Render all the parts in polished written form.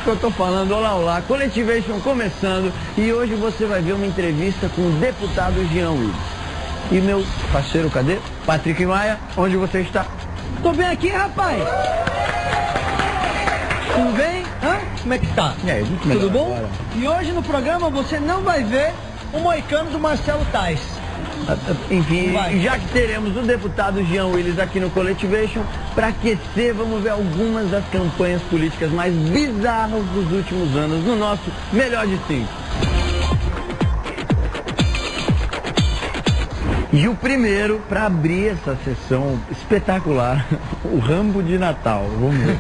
que eu tô falando. Olá, olá, Coletivation começando. E hoje você vai ver uma entrevista com o deputado Jean Willis. E meu parceiro, cadê? Patrick Maia, onde você está? Tô bem aqui, rapaz. Tudo bem? Hã? Como é que tá? Tudo bom? Agora. E hoje no programa você não vai ver o moicano do Marcelo Tais. Enfim, Vai. já que teremos o deputado Jean Willis aqui no Coletivation, para aquecer, vamos ver algumas das campanhas políticas mais bizarras dos últimos anos no nosso Melhor de 5. E o primeiro, para abrir essa sessão espetacular, o Rambo de Natal. Vamos ver.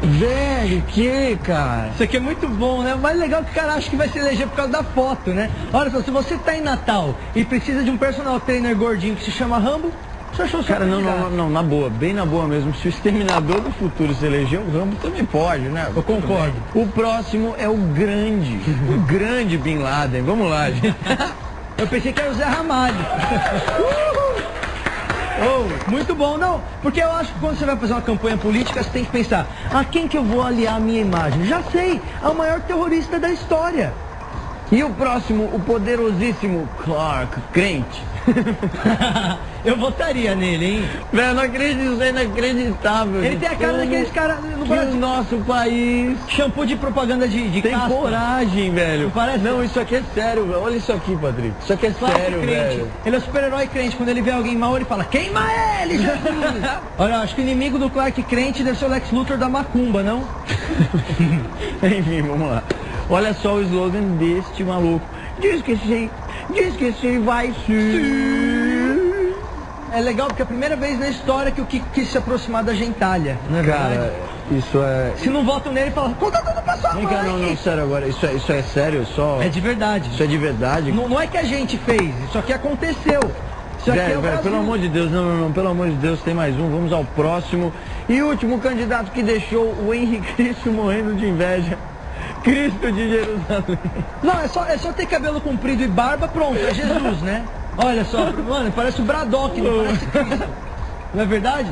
Velho, que, cara? Isso aqui é muito bom, né? O mais legal é que o cara acha que vai se eleger por causa da foto, né? Olha só, se você tá em Natal e precisa de um personal trainer gordinho que se chama Rambo, você achou Cara, não, na boa, bem na boa mesmo. Se o Exterminador do Futuro se eleger, o Rambo também pode, né? Eu concordo. O próximo é o grande Bin Laden. Vamos lá, gente. Eu pensei que era o Zé Ramalho. Oh, muito bom, não, porque eu acho que quando você vai fazer uma campanha política, você tem que pensar, a quem que eu vou aliar a minha imagem? Já sei, ao maior terrorista da história. E o próximo, o poderosíssimo Clark Crente. Eu votaria nele, hein? Velho, não acredito, isso é inacreditável. Ele tem a cara daqueles caras no que o Brasil. nosso país Shampoo de propaganda de tem caspa. coragem, velho. Não parece? Não, isso aqui é sério, velho. Olha isso aqui, Patrick. Isso aqui é Clark sério, Crente. velho. Ele é o super-herói crente. Quando ele vê alguém mal, ele fala, queima ele, Jesus! Olha, acho que o inimigo do Clark Crente deve ser o Lex Luthor da Macumba, não? Enfim, vamos lá. Olha só o slogan deste maluco. Diz que sim, vai sim. É legal porque é a primeira vez na história que o Kiko quis se aproximar da gentalha, né? Cara, isso é... Se não votam nele, fala, conta tudo pra sua Vem cá, não, sério agora. Isso é sério? É de verdade. Isso é de verdade? Não é que a gente fez, isso aqui aconteceu. Isso aqui é o velho, Brasil. pelo amor de Deus, não, pelo amor de Deus, tem mais um, vamos ao próximo. E último candidato que deixou o Henrique Cristo morrendo de inveja. Cristo de Jerusalém. Não, é só ter cabelo comprido e barba, pronto, é Jesus, né? Olha só, mano, parece o Braddock, não parece Cristo. Não é verdade?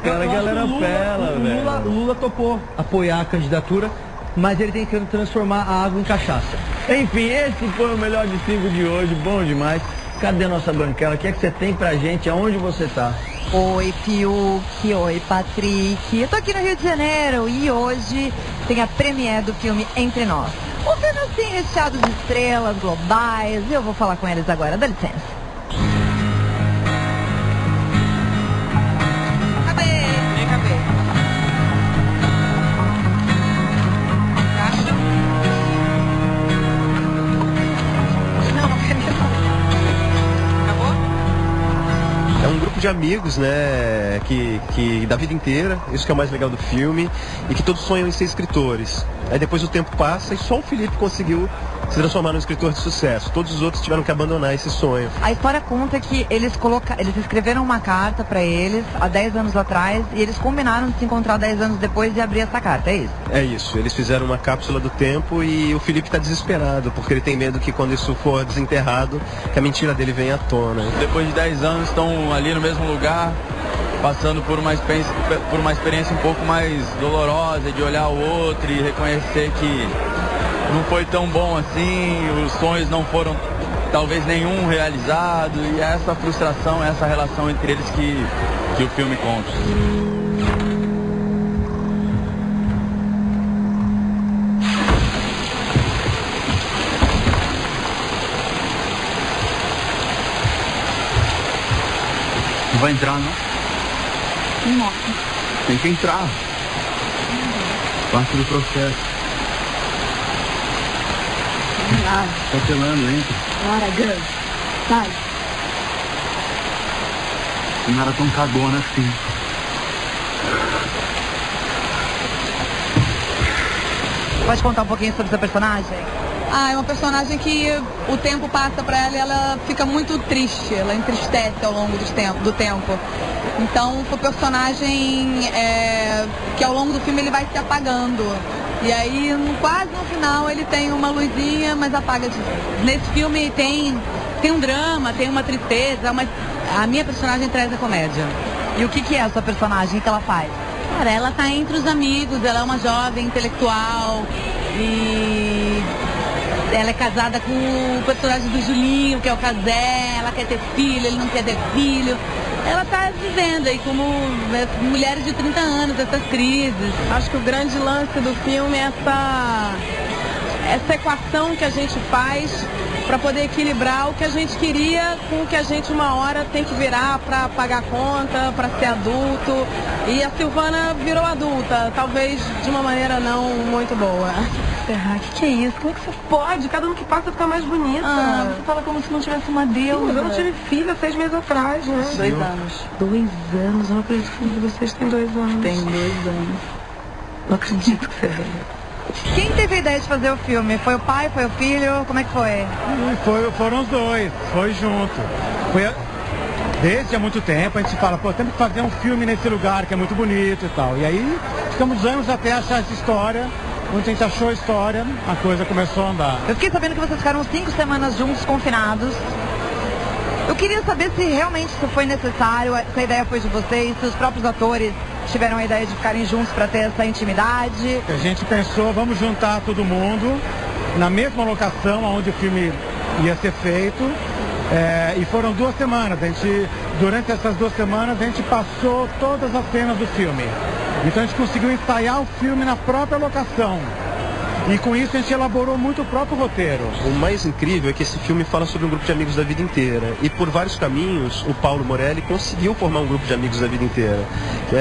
Cara, a galera pela, velho. O Lula topou apoiar a candidatura, mas ele tem que transformar a água em cachaça. Enfim, esse foi o Melhor de 5 de hoje, bom demais. Cadê a nossa Branquela? O que é que você tem pra gente? Aonde você tá? Oi, Fiuk. Oi, Patrick. Eu tô aqui no Rio de Janeiro e hoje tem a premiere do filme Entre Nós. Um filme assim, recheado de estrelas globais. E eu vou falar com eles agora. Dá licença. Acabei. É um grupo de amigos, né, que da vida inteira, isso que é o mais legal do filme, e que todos sonham em ser escritores. Aí depois o tempo passa e só o Felipe conseguiu se transformar num escritor de sucesso. Todos os outros tiveram que abandonar esse sonho. A história conta que eles escreveram uma carta pra eles há 10 anos atrás e eles combinaram de se encontrar 10 anos depois e abrir essa carta, é isso? É isso, eles fizeram uma cápsula do tempo e o Felipe está desesperado, porque ele tem medo que quando isso for desenterrado, que a mentira dele venha à tona. Depois de 10 anos estão ali no mesmo lugar, passando por uma experiência um pouco mais dolorosa, de olhar o outro e reconhecer que não foi tão bom assim, os sonhos não foram talvez nenhum realizado, e é essa frustração, essa relação entre eles que o filme conta. Não vai entrar, não? Nossa. Tem que entrar. Parte do processo. Tá telando, entra. Bora, girl. Sai. Não era tão cagona assim. Pode contar um pouquinho sobre o seu personagem? É uma personagem que o tempo passa pra ela e ela fica muito triste, ela entristece ao longo do tempo. Então, o personagem que ao longo do filme ele vai se apagando. E aí, quase no final, ele tem uma luzinha, mas apaga de novo. Nesse filme tem um drama, tem uma tristeza, mas a minha personagem traz a comédia. E o que é a sua personagem? O que ela faz? Cara, ela tá entre os amigos, ela é uma jovem intelectual e ela é casada com o personagem do Julinho, que é o Cazé, ela quer ter filho, ele não quer ter filho. Ela tá vivendo aí como mulheres de 30 anos, essas crises. Acho que o grande lance do filme é essa equação que a gente faz para poder equilibrar o que a gente queria com o que a gente uma hora tem que virar para pagar conta, para ser adulto. E a Silvana virou adulta, talvez de uma maneira não muito boa. Que é isso? Como é que você pode? Cada ano que passa fica mais bonita. Você fala como se não tivesse uma deusa. Mas eu não tive filha 6 meses atrás, né? 2 anos. 2 anos? Eu não acredito que vocês têm 2 anos. Tem 2 anos. Não acredito que você veio. Quem teve a ideia de fazer o filme? Foi o pai, foi o filho? Como é que foi? Foram os dois, foi junto. Desde há muito tempo a gente fala, pô, temos que fazer um filme nesse lugar que é muito bonito e tal. E aí ficamos anos até achar essa história. Quando a gente achou a história, a coisa começou a andar. Eu fiquei sabendo que vocês ficaram 5 semanas juntos, confinados. Eu queria saber se realmente isso foi necessário, se a ideia foi de vocês, se os próprios atores tiveram a ideia de ficarem juntos para ter essa intimidade. A gente pensou, vamos juntar todo mundo na mesma locação onde o filme ia ser feito. E foram 2 semanas. Durante essas 2 semanas a gente passou todas as cenas do filme. Então a gente conseguiu ensaiar o filme na própria locação. E com isso a gente elaborou muito o próprio roteiro. O mais incrível é que esse filme fala sobre um grupo de amigos da vida inteira. E por vários caminhos, o Paulo Morelli conseguiu formar um grupo de amigos da vida inteira.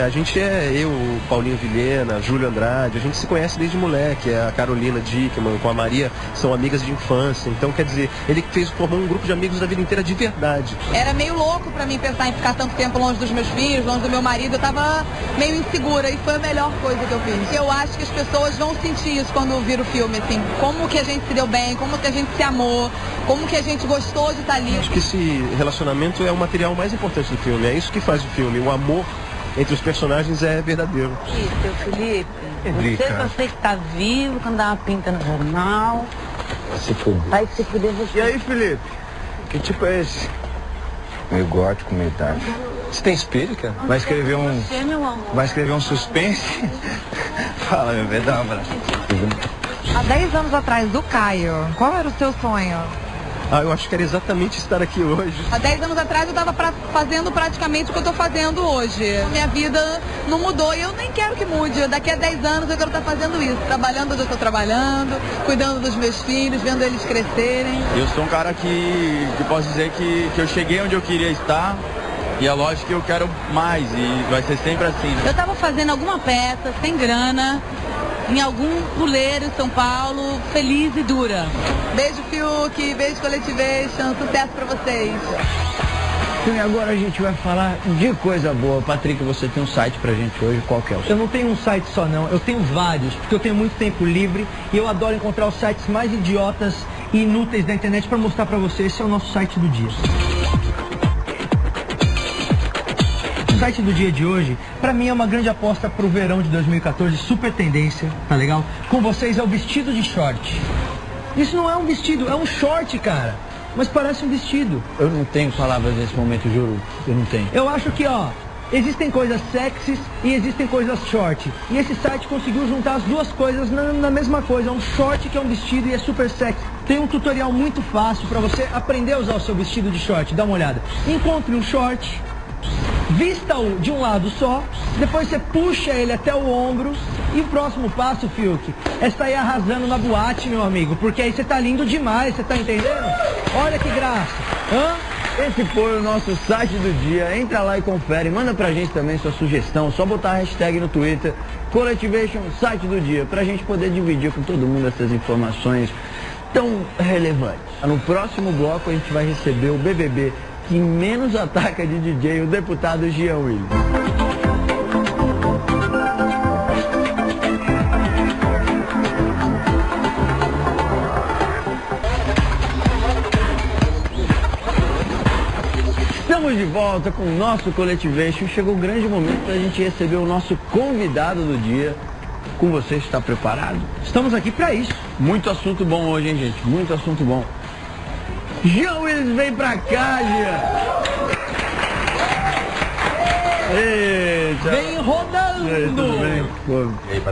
A gente eu, o Paulinho Vilhena, Júlio Andrade, a gente se conhece desde moleque. A Carolina Dickman com a Maria são amigas de infância. Então, quer dizer, ele formou um grupo de amigos da vida inteira de verdade. Era meio louco pra mim pensar em ficar tanto tempo longe dos meus filhos, longe do meu marido. Eu tava meio insegura e foi a melhor coisa que eu fiz. Eu acho que as pessoas vão sentir isso quando ouvir o filme, assim, como que a gente se deu bem, como que a gente se amou, como que a gente gostou de estar ali. Acho que esse relacionamento é o material mais importante do filme, é isso que faz o filme, o amor entre os personagens é verdadeiro. Seu Felipe, você que tá vivo, quando dá uma pinta no jornal. Se for. Aí se puder você. E aí, Felipe? Que tipo é esse? Meio gótico, meio tarde. Você tem espelho, cara? Vai escrever um... Você, meu amor. Vai escrever um suspense? Fala, meu bem, dá um abraço. Há 10 anos atrás, do Caio, qual era o seu sonho? Eu acho que era exatamente estar aqui hoje. Há 10 anos atrás eu estava fazendo praticamente o que eu estou fazendo hoje. Minha vida não mudou e eu nem quero que mude. Daqui a 10 anos eu quero estar fazendo isso. Trabalhando onde eu estou trabalhando, cuidando dos meus filhos, vendo eles crescerem. Eu sou um cara que posso dizer que eu cheguei onde eu queria estar. E é lógico que eu quero mais e vai ser sempre assim. Né? Eu estava fazendo alguma peça, sem grana, em algum puleiro em São Paulo, feliz e dura. Beijo, Fiuk, beijo, Colletivation, sucesso pra vocês. E agora a gente vai falar de coisa boa. Patrick, você tem um site pra gente hoje, qual que é o seu? Eu não tenho um site só não, eu tenho vários, porque eu tenho muito tempo livre e eu adoro encontrar os sites mais idiotas e inúteis da internet pra mostrar pra você. Esse é o nosso site do dia. O site do dia de hoje, pra mim, é uma grande aposta pro verão de 2014, super tendência, tá legal? Com vocês é o vestido de short. Isso não é um vestido, é um short, cara. Mas parece um vestido. Eu não tenho palavras nesse momento, juro. Eu não tenho. Eu acho que, existem coisas sexys e existem coisas short. E esse site conseguiu juntar as duas coisas na mesma coisa. É um short que é um vestido e é super sexy. Tem um tutorial muito fácil pra você aprender a usar o seu vestido de short. Dá uma olhada. Encontre um short. Vista-o de um lado só, depois você puxa ele até o ombro e o próximo passo, Fiuk, é sair arrasando na boate, meu amigo, porque aí você tá lindo demais, você tá entendendo? Olha que graça, Esse foi o nosso site do dia, entra lá e confere, manda pra gente também sua sugestão, só botar a hashtag no Twitter, Colletivation, site do dia, pra gente poder dividir com todo mundo essas informações tão relevantes. No próximo bloco a gente vai receber o BBB que menos ataca de DJ, o deputado Jean Willis. Estamos de volta com o nosso Colletivation. Chegou o grande momento da gente receber o nosso convidado do dia. Com você, está preparado? Estamos aqui para isso. Muito assunto bom hoje, hein, gente? Muito assunto bom. Jean Willis, vem pra cá, Jean. Eita. Vem rodando. E aí, tudo bem? Pô,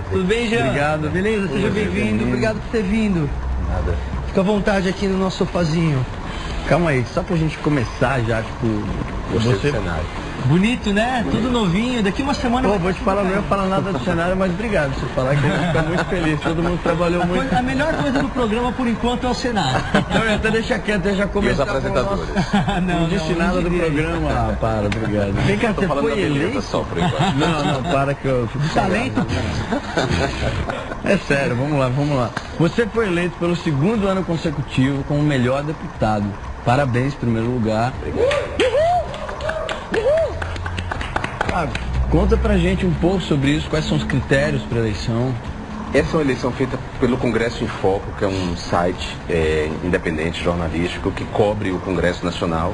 Tudo bem, Jean? Obrigado. Beleza? Seja bem-vindo. Obrigado por ter vindo. Nada. Fica à vontade aqui no nosso sofazinho. Calma aí, só pra gente começar já, tipo... Gostei do cenário. Bonito, né? Tudo novinho. Daqui uma semana... Pô, vou te falar, não ia falar nada do cenário, mas obrigado. Você falar que eu vou ficar muito feliz. Todo mundo trabalhou muito. A melhor coisa do programa, por enquanto, é o cenário. Não, eu até deixa quieto, eu já começar. E os apresentadores? Não disse nada do programa. Ah, para, obrigado. Vem cá, você foi eleito? Só por enquanto. Não, para que eu... Talento? É sério, vamos lá. Você foi eleito pelo 2º ano consecutivo como o melhor deputado. Parabéns, em primeiro lugar. Conta pra gente um pouco sobre isso, quais são os critérios para a eleição. Essa é uma eleição feita pelo Congresso em Foco, que é um site independente, jornalístico, que cobre o Congresso Nacional.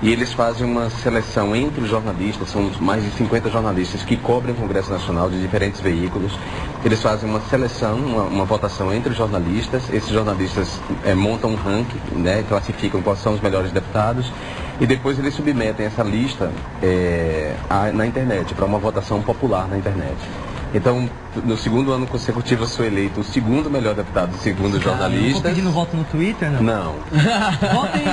E eles fazem uma seleção entre os jornalistas, são mais de 50 jornalistas que cobrem o Congresso Nacional de diferentes veículos. Eles fazem uma seleção, uma votação entre os jornalistas. Esses jornalistas montam um ranking, né, classificam quais são os melhores deputados. E depois eles submetem essa lista na internet, para uma votação popular na internet. Então, no 2º ano consecutivo, eu sou eleito o 2º melhor deputado, segundo os jornalistas. Não pedindo voto no Twitter, não? Não. Votem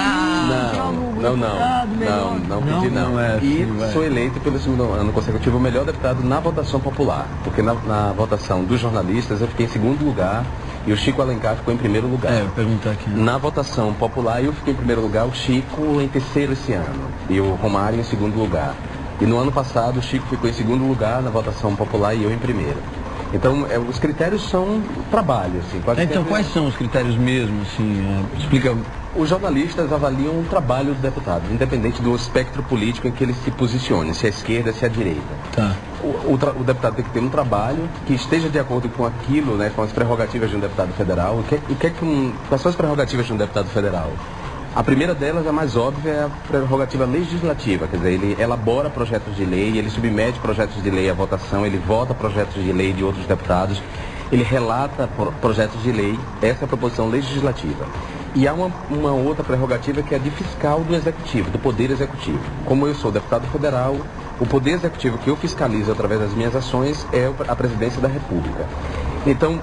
Não pedi não. E sou eleito pelo 2º ano consecutivo o melhor deputado na votação popular. Porque na votação dos jornalistas eu fiquei em 2º lugar e o Chico Alencar ficou em 1º lugar. Eu vou perguntar aqui. Na votação popular eu fiquei em 1º lugar, o Chico em 3º esse ano e o Romário em 2º lugar. E no ano passado o Chico ficou em 2º lugar na votação popular e eu em 1º. Então, os critérios são trabalho, assim. Então, quais são os critérios mesmo, assim? Explica. Os jornalistas avaliam o trabalho do deputado, independente do espectro político em que ele se posicione, se é a esquerda, se é a direita. Tá. O deputado tem que ter um trabalho que esteja de acordo com aquilo, né, com as prerrogativas de um deputado federal. Quais são as prerrogativas de um deputado federal? A primeira delas, a mais óbvia, é a prerrogativa legislativa, quer dizer, ele elabora projetos de lei, ele submete projetos de lei à votação, ele vota projetos de lei de outros deputados, ele relata projetos de lei, essa é a proposição legislativa. E há uma outra prerrogativa que é a de fiscal do executivo, do poder executivo. Como eu sou deputado federal, o poder executivo que eu fiscalizo através das minhas ações é a presidência da República. Então,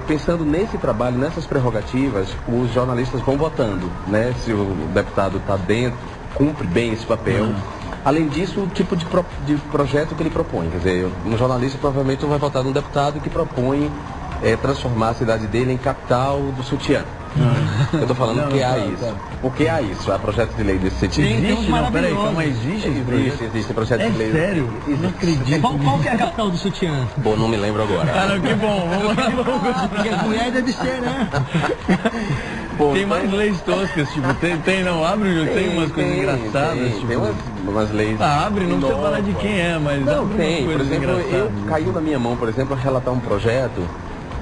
pensando nesse trabalho, nessas prerrogativas, os jornalistas vão votando, né? Se o deputado está dentro, cumpre bem esse papel. Além disso, o tipo de projeto que ele propõe. Quer dizer, um jornalista provavelmente vai votar num deputado que propõe transformar a cidade dele em capital do sutiã. Eu estou falando porque há isso. Porque há isso, há projeto de lei desse sentido. Existe? Não, peraí, calma, existe? Existe projeto de lei. Sério? Não acredito. Qual que é a capital do sutiã? Bom, não me lembro agora. Cara, que bom, vamos lá. Porque a mulher deve ser, né? Bom, tem mais leis toscas, tipo, tem não, abre, tem umas coisas engraçadas. Tem umas leis. Abre, não precisa falar de quem é, mas não abre tem. umas Por coisas exemplo, engraçadas. caiu na minha mão, por exemplo, relatar um projeto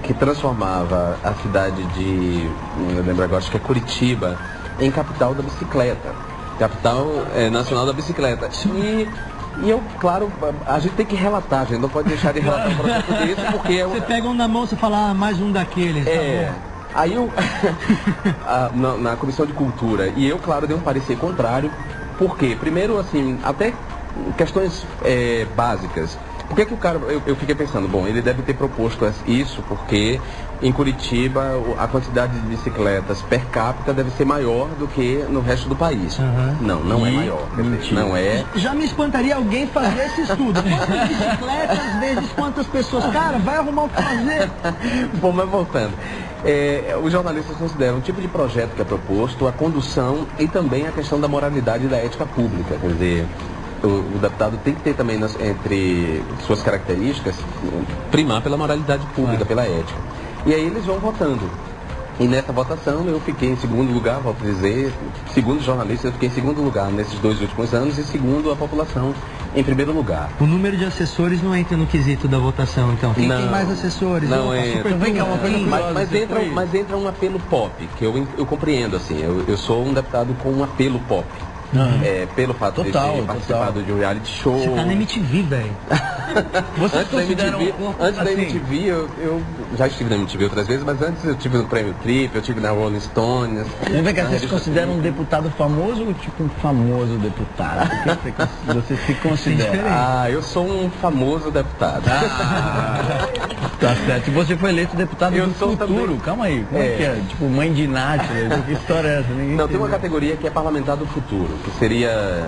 que transformava a cidade de, eu lembro agora, acho que é Curitiba, em capital da bicicleta. Capital nacional da bicicleta. E eu, claro, a gente tem que relatar, a gente não pode deixar de relatar um projeto desse, porque... Você pega um na mão, você fala, mais um daqueles, tá bom. Aí eu, na Comissão de Cultura, e eu, claro, dei um parecer contrário, porque, primeiro, assim, até questões básicas. Por que o cara, eu fiquei pensando, bom, ele deve ter proposto isso porque em Curitiba a quantidade de bicicletas per capita deve ser maior do que no resto do país. Não é maior. Não é. Já me espantaria alguém fazer esse estudo. Quantas bicicletas vezes quantas pessoas? Cara, vai arrumar o que fazer. Bom, mas voltando. Os jornalistas consideram o tipo de projeto que é proposto, a condução e também a questão da moralidade e da ética pública. Quer dizer, o deputado tem que ter também, entre suas características, primar pela moralidade pública, pela ética. E aí eles vão votando. E nessa votação eu fiquei em 2º lugar, volto a dizer, segundo os jornalistas, eu fiquei em 2º lugar nesses 2 últimos anos e segundo a população em 1º lugar. O número de assessores não entra no quesito da votação, então? Quem tem mais assessores? Não entra. Mas entra um apelo pop, que eu compreendo, assim, eu sou um deputado com um apelo pop. Pelo fato de ter participado de um reality show. Você tá na MTV, velho. Vocês Antes da MTV, antes da MTV eu já estive na MTV outras vezes, mas antes eu estive no Prêmio Trip, eu estive na Rolling Stones. Vem cá, você se considera um deputado famoso ou tipo um famoso deputado? O que você se considera? Ah, eu sou um famoso deputado. Tá certo. E você foi eleito deputado do futuro. Também. Calma aí, como é que é? Tipo, mãe de Nath, que história é essa? Não, tem uma categoria que é parlamentar do futuro, que seria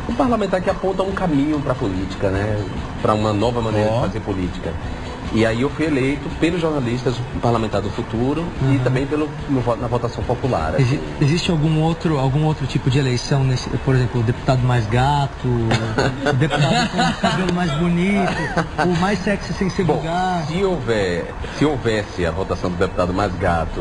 um parlamentar que aponta um caminho para a política, né? Para uma nova maneira de fazer política. E aí eu fui eleito pelos jornalistas parlamentar do futuro e também na votação popular. Assim. Existe algum outro tipo de eleição, por exemplo, o deputado mais gato, o deputado com o cabelo mais bonito, o mais sexy sem ser vulgar? Se houvesse a votação do deputado mais gato,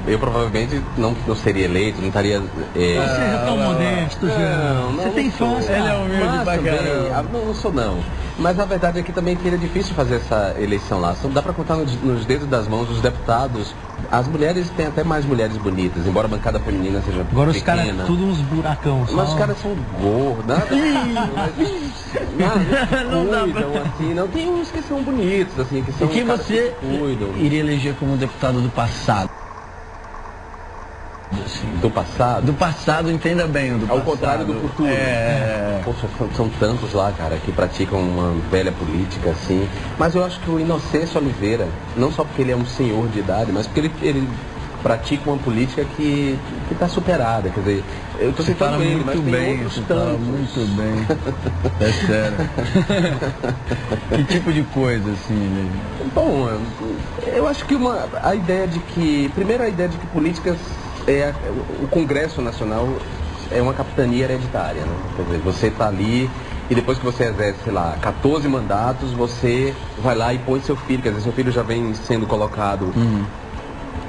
eu provavelmente não seria eleito, não estaria... Você é tão modesto, Jean. Você tem infância. Ele é humilde pra caramba. Não sou não. Mas a verdade é que também seria difícil fazer essa eleição lá. Dá para contar nos dedos das mãos os deputados. As mulheres têm até mais mulheres bonitas, embora a bancada feminina seja agora pequena. Agora os caras tudo uns buracão. Mas os caras são gordos. Não cuidam, assim. Não, tem uns que são bonitos, assim, que são. E que você cuidam. Iria eleger como deputado do passado? Assim. Do passado? Do passado, entenda bem. Do Ao contrário do futuro. Poxa, são tantos lá, cara, que praticam uma velha política, assim. Mas eu acho que o Inocêncio Oliveira, não só porque ele é um senhor de idade, mas porque ele pratica uma política que está superada. Quer dizer, eu estou citando ele, mas tem outros tantos. Muito bem. É sério. Que tipo de coisa, assim? Bom, eu acho que a ideia de que políticas... o Congresso Nacional é uma capitania hereditária, né? Quer dizer, você está ali e depois que você exerce, sei lá, 14 mandatos, você vai lá e põe seu filho, quer dizer, seu filho já vem sendo colocado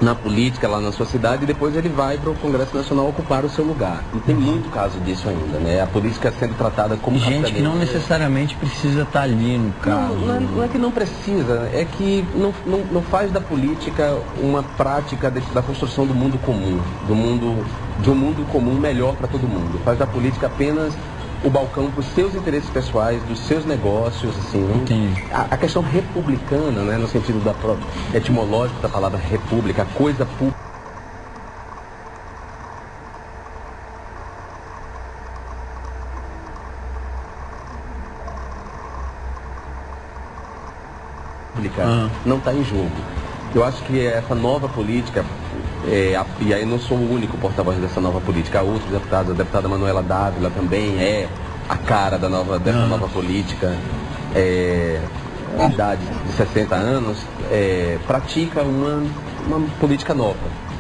na política lá na sua cidade e depois ele vai para o Congresso Nacional ocupar o seu lugar. E tem muito caso disso ainda, né? A política sendo tratada como gente que não necessariamente precisa estar ali no cargo. Não é que não precisa, é que não faz da política uma prática da construção do mundo comum, de um mundo comum melhor para todo mundo. Faz da política apenas o balcão para os seus interesses pessoais, dos seus negócios, assim. A questão republicana, né, no sentido etimológico da palavra república, a coisa pública. Não está em jogo. Eu acho que essa nova política, e aí não sou o único porta-voz dessa nova política, há outros deputados, a deputada Manuela Dávila também é a cara dessa nova política, com idade de 60 anos, pratica uma política nova,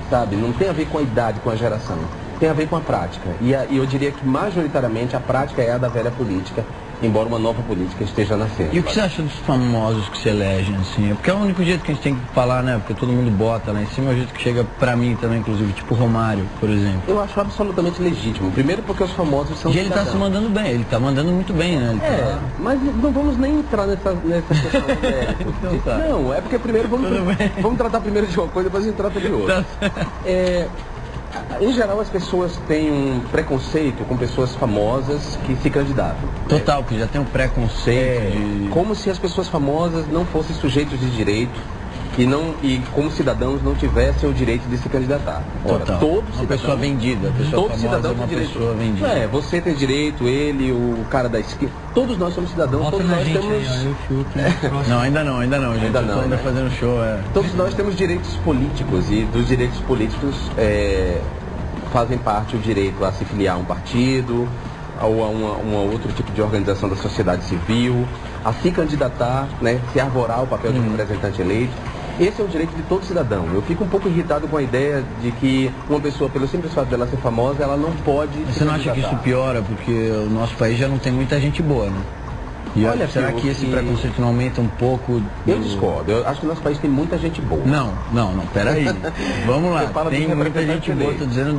sabe? Não tem a ver com a idade, com a geração, tem a ver com a prática. E eu diria que majoritariamente a prática é a da velha política, embora uma nova política esteja nascendo. E o que você acha dos famosos que se elegem, assim? Porque é o único jeito que a gente tem que falar, né? Porque todo mundo bota lá em cima, é o jeito que chega pra mim também, inclusive, tipo o Romário, por exemplo. Eu acho absolutamente legítimo. Primeiro porque os famosos são cidadãos. E ele tá se mandando bem, ele tá mandando muito bem, né? Mas não vamos nem entrar nessa questão do mérito. Então tá. Não, é porque primeiro vamos tratar primeiro de uma coisa, depois a gente trata de outra. Em geral, as pessoas têm um preconceito com pessoas famosas que se candidatam. Total, que já tem um preconceito. Como se as pessoas famosas não fossem sujeitos de direito e como cidadãos não tivessem o direito de se candidatar. Ora, uma pessoa vendida, todo cidadão tem direito. Pessoa vendida. Você tem direito, ele, o cara da esquerda, todos nós somos cidadãos, todos nós temos... Não, ainda não, gente. Ainda fazendo show, Todos nós temos direitos políticos e dos direitos políticos fazem parte o direito a se filiar a um partido, ou a um outro tipo de organização da sociedade civil, a se candidatar, né, se arvorar o papel de representante eleito. Esse é o direito de todo cidadão. Eu fico um pouco irritado com a ideia de que uma pessoa, pelo simples fato dela ser famosa, ela não pode... Você não acha que isso piora? Porque o nosso país já não tem muita gente boa, né? E olha, será que esse preconceito não aumenta um pouco? Eu discordo. Eu acho que o nosso país tem muita gente boa. Não, peraí. Vamos lá. Tem muita gente boa, tô dizendo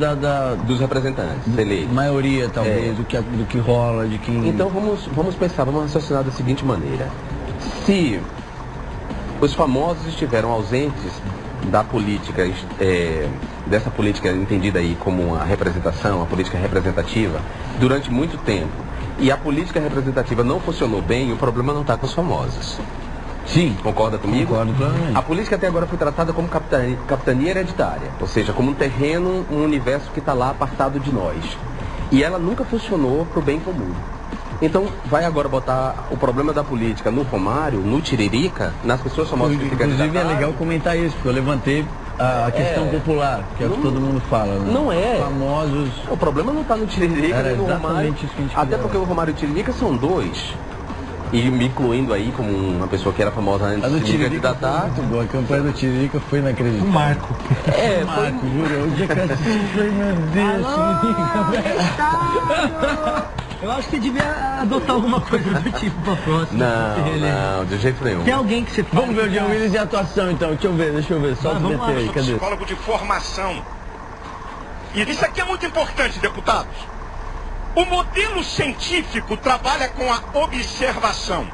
dos representantes eleitos. Maioria, talvez, do que rola, de quem... Então vamos pensar, vamos raciocinar da seguinte maneira. Se os famosos estiveram ausentes da política, dessa política entendida aí como a representação, a política representativa, durante muito tempo, e a política representativa não funcionou bem, o problema não está com os famosos. Sim. Concorda comigo? Concordo plenamente. A política até agora foi tratada como capitania hereditária, ou seja, como um terreno, um universo que está lá apartado de nós. E ela nunca funcionou para o bem comum. Então, vai agora botar o problema da política no Romário, no Tiririca, nas pessoas famosas que se Inclusive é legal comentar isso, porque eu levantei a questão popular, que é o que todo mundo fala, né? Não é. Famosos. O problema não está no Tiririca nem no Romário. Isso que a gente até queria. porque o Romário e o Tiririca são dois. E me incluindo aí como uma pessoa que era famosa antes A do de me Tiririca candidatar. foi muito boa. A campanha do Tiririca foi inacreditável. Um marco. É, Um marco, juro. O dia que eu assisti, foi, meu Deus, Eu acho que você devia adotar alguma coisa do tipo pra próxima. Não, de jeito nenhum. Tem alguém que você fala. Vamos ver o Jean Willis e a atuação, então. Deixa eu ver. Só o vamos DT lá. aí, cadê? Psicólogo de formação. E isso aqui é muito importante, deputados. O modelo científico trabalha com a observação.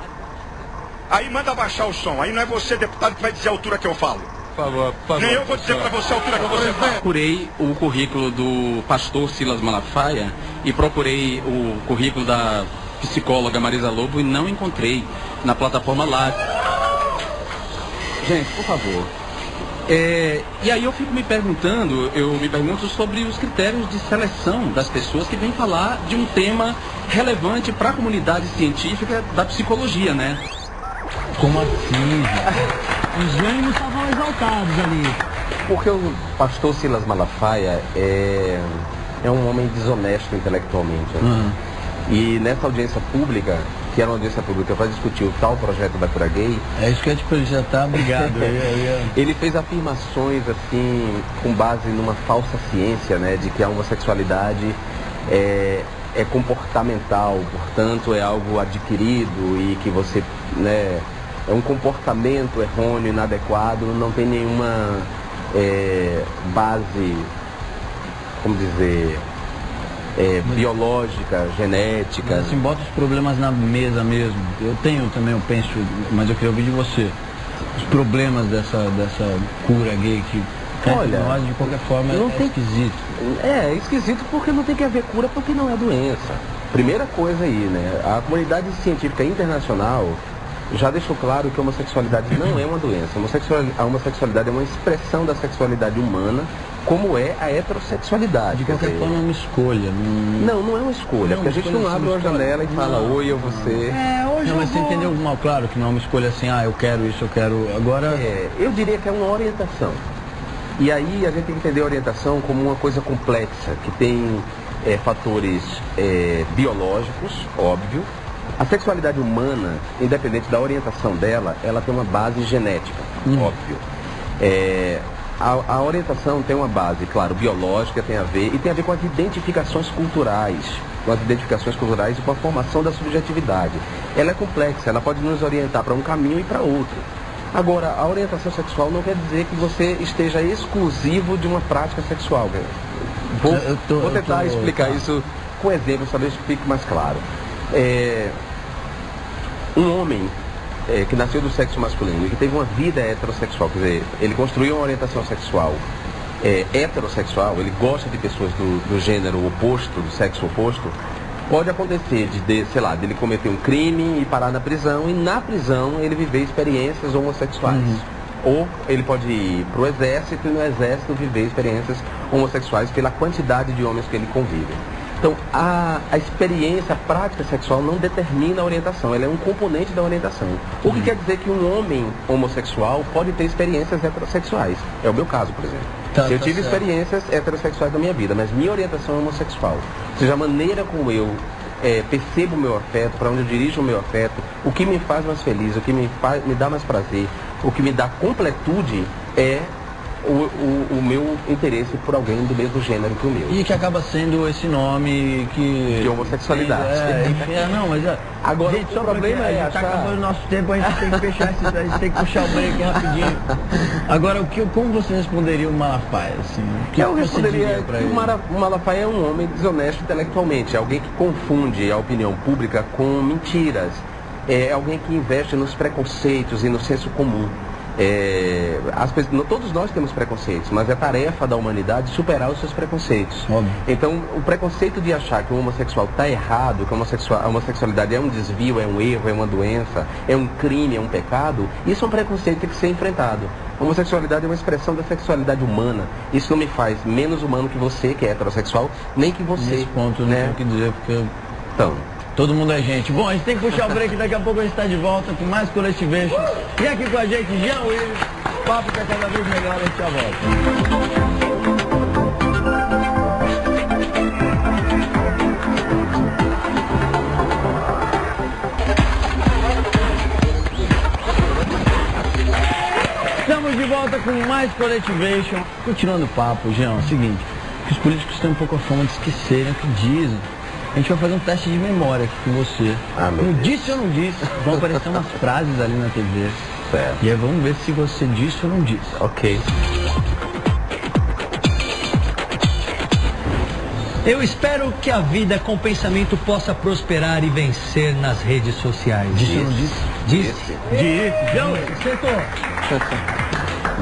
Aí manda baixar o som. Aí não é você, deputado, que vai dizer a altura que eu falo. Por favor. Nem eu vou dizer para você a altura que você fala. Procurei o currículo do pastor Silas Malafaia e procurei o currículo da psicóloga Marisa Lobo e não encontrei na plataforma Lattes. Gente, por favor. E aí eu fico me pergunto sobre os critérios de seleção das pessoas que vêm falar de um tema relevante para a comunidade científica da psicologia, né? Como assim? Os ânimos estavam exaltados ali. Porque o pastor Silas Malafaia é um homem desonesto intelectualmente. Né? E nessa audiência pública, que era uma audiência pública para discutir o tal projeto da cura gay... É isso que eu ia te perguntar, obrigado. Ele fez afirmações, assim, com base numa falsa ciência, né? De que a homossexualidade é comportamental, portanto é algo adquirido e que você, né... É um comportamento errôneo, inadequado, não tem nenhuma base, como dizer... biológica, genética. Assim, bota os problemas na mesa mesmo. Eu penso, mas eu queria ouvir de você. Os problemas dessa cura gay que olha, nós, de qualquer forma, esquisito. É esquisito porque não tem que haver cura, porque não é doença. Primeira coisa aí, né? A comunidade científica internacional já deixou claro que a homossexualidade não é uma doença. A homossexualidade é uma expressão da sexualidade humana, como é a heterossexualidade. De qualquer forma é uma escolha. Não é uma escolha, porque a gente não abre uma janela e fala, oi, eu você. Não, mas você entendeu mal, claro que não é uma escolha assim, eu quero isso, eu quero. Agora. Eu diria que é uma orientação. E aí a gente tem que entender a orientação como uma coisa complexa, que tem fatores biológicos, óbvio. A sexualidade humana, independente da orientação dela, ela tem uma base genética, óbvio. A orientação tem uma base, claro, biológica, tem a ver com as identificações culturais, e com a formação da subjetividade. Ela é complexa, ela pode nos orientar para um caminho e para outro. Agora, a orientação sexual não quer dizer que você esteja exclusivo de uma prática sexual. Vou tentar explicar isso com exemplos, talvez fique mais claro. Um homem que nasceu do sexo masculino e que teve uma vida heterossexual, quer dizer, ele construiu uma orientação sexual heterossexual, ele gosta de pessoas do gênero oposto, do sexo oposto, pode acontecer dele cometer um crime e parar na prisão, e na prisão ele viver experiências homossexuais. Ou ele pode ir para o exército e no exército viver experiências homossexuais pela quantidade de homens que ele convive. Então, a experiência, a prática sexual não determina a orientação, ela é um componente da orientação. O que quer dizer que um homem homossexual pode ter experiências heterossexuais. É o meu caso, por exemplo. Eu tive experiências heterossexuais na minha vida, mas minha orientação é homossexual. Ou seja, a maneira como eu percebo o meu afeto, para onde eu dirijo o meu afeto, o que me faz mais feliz, o que me dá mais prazer, o que me dá completude é o meu interesse por alguém do mesmo gênero que o meu. E que acaba sendo esse nome que... de homossexualidade. Agora, gente, o problema é achar... Tá acabando o nosso tempo, a gente tem que fechar a gente tem que puxar o break rapidinho. Agora, como você responderia o Malafaia? Assim, eu responderia que o Malafaia é um homem desonesto intelectualmente, é alguém que confunde a opinião pública com mentiras, é alguém que investe nos preconceitos e no senso comum. Todos nós temos preconceitos, mas é tarefa da humanidade superar os seus preconceitos. Óbvio. Então, o preconceito de achar que o homossexual está errado, que a homossexualidade é um desvio, é um erro, é uma doença, é um crime, é um pecado, isso é um preconceito que tem que ser enfrentado. A homossexualidade é uma expressão da sexualidade humana. Isso não me faz menos humano que você, que é heterossexual, nem que você. Nesse ponto, né? Não tenho o que dizer, porque... Então... Todo mundo é gente. Bom, a gente tem que puxar o break, daqui a pouco a gente está de volta com mais Coletivation. E aqui com a gente, Jean Willis, papo que é cada vez melhor, a gente já volta. Estamos de volta com mais Coletivation. Continuando o papo, Jean, é o seguinte, que os políticos têm um pouco a fama de esquecerem o que dizem. A gente vai fazer um teste de memória aqui com você. Não disse ou não disse? Vão aparecer umas frases ali na TV. Certo. E aí vamos ver se você disse ou não disse. Ok. Eu espero que a vida com pensamento possa prosperar e vencer nas redes sociais. Disse ou não disse? Disse. Disse. Não, acertou.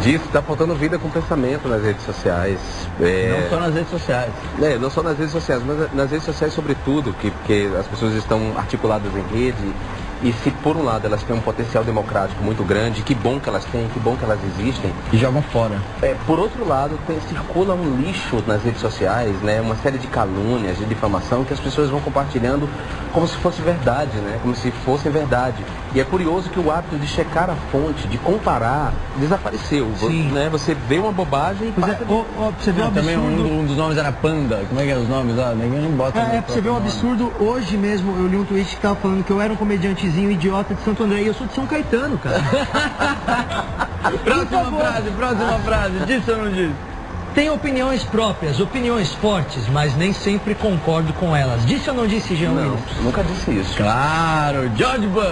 Disso, está faltando vida com pensamento nas redes sociais. Não só nas redes sociais. Não só nas redes sociais, mas nas redes sociais sobretudo, porque as pessoas estão articuladas em rede. E se por um lado elas têm um potencial democrático muito grande, que bom que elas têm, que bom que elas existem. E jogam fora. Por outro lado, circula um lixo nas redes sociais, né? Uma série de calúnias, de difamação, que as pessoas vão compartilhando como se fosse verdade, né? Como se fosse verdade. E é curioso que o hábito de checar a fonte, de comparar, desapareceu. Sim. Né? Você vê uma bobagem e você vê um absurdo. Também um dos nomes era Panda. Como é que é os nomes lá? Ninguém não bota. Você vê um absurdo. Hoje mesmo eu li um tweet que estava falando que eu era um comediantezinho idiota de Santo André e eu sou de São Caetano, cara. Próxima frase. Disse ou não disse? Tenho opiniões próprias, opiniões fortes, mas nem sempre concordo com elas. Disse ou não disse, Jean Willis? Não, nunca disse isso. Claro, George Bush.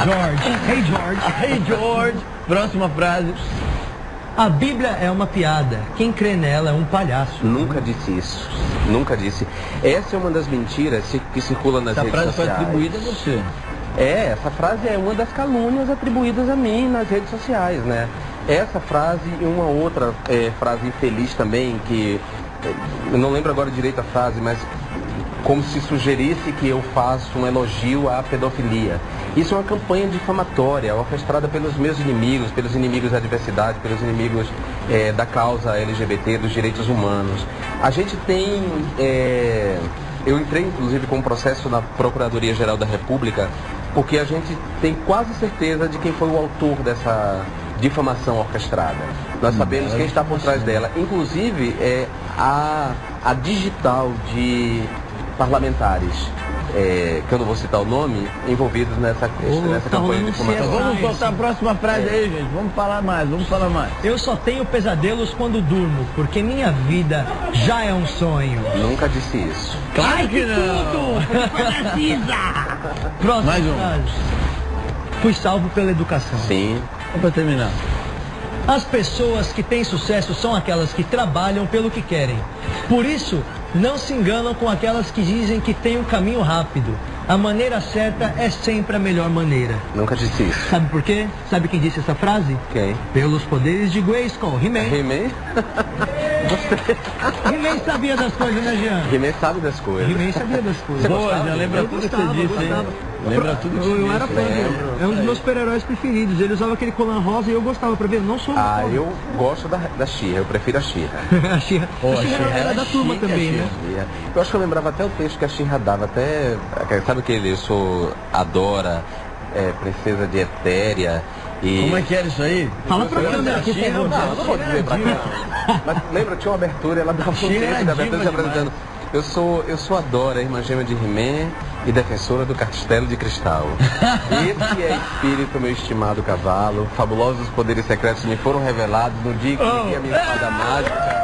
George. Hey, George. Hey, George. Próxima frase. A Bíblia é uma piada. Quem crê nela é um palhaço. Nunca disse isso. Nunca disse. Essa é uma das mentiras que circula nas redes sociais. Essa frase foi atribuída a você. Essa frase é uma das calúnias atribuídas a mim nas redes sociais, né? Essa frase e uma outra frase infeliz também, que eu não lembro agora direito a frase, mas como se sugerisse que eu faço um elogio à pedofilia. Isso é uma campanha difamatória, orquestrada pelos meus inimigos, pelos inimigos da diversidade, pelos inimigos da causa LGBT, dos direitos humanos. A gente tem... eu entrei, inclusive, com um processo na Procuradoria-Geral da República, porque a gente tem quase certeza de quem foi o autor dessa difamação orquestrada. Nós sabemos quem está por trás dela. Inclusive, a digital de parlamentares, que eu não vou citar o nome, envolvidos nessa campanha de difamação. Vamos voltar a próxima frase aí, gente. Vamos falar mais. Eu só tenho pesadelos quando durmo, porque minha vida já é um sonho. Nunca disse isso. Claro que não. Tudo, porque precisa. Próxima mais um. frase. Fui salvo pela educação. Sim. Para terminar. As pessoas que têm sucesso são aquelas que trabalham pelo que querem. Por isso, não se enganam com aquelas que dizem que tem um caminho rápido. A maneira certa é sempre a melhor maneira. Nunca disse isso. Sabe por quê? Sabe quem disse essa frase? Quem? Pelos poderes de Grayskull, He-Man. He-Man? He-Man sabia das coisas, né, Jean? He-Man sabe das coisas. He-Man sabia das coisas. Boa, já lembra tudo que você disse, hein? Lembra tudo que você disse. Eu era fã dele. É um dos meus super-heróis preferidos. Ele usava aquele colar rosa e eu gostava pra ver. Não sou eu gosto da She-Ra, eu prefiro a She-Ra. A She-Ra era da turma também, né? Eu acho que eu lembrava até o texto que a She-Ra dava, até... Sabe aquele, eu sou Adora, princesa de Etéria e... Como é que era isso aí? Fala pra câmera aqui, por favor. Não vou dizer pra cá. Mas lembra, tinha uma abertura, ela dava um texto da abertura se apresentando. Eu sou a Dora, irmã gêmea de He-Man e defensora do Castelo de Cristal. Esse é espírito, meu estimado cavalo. Fabulosos poderes secretos me foram revelados no dia que peguei a minha espada mágica.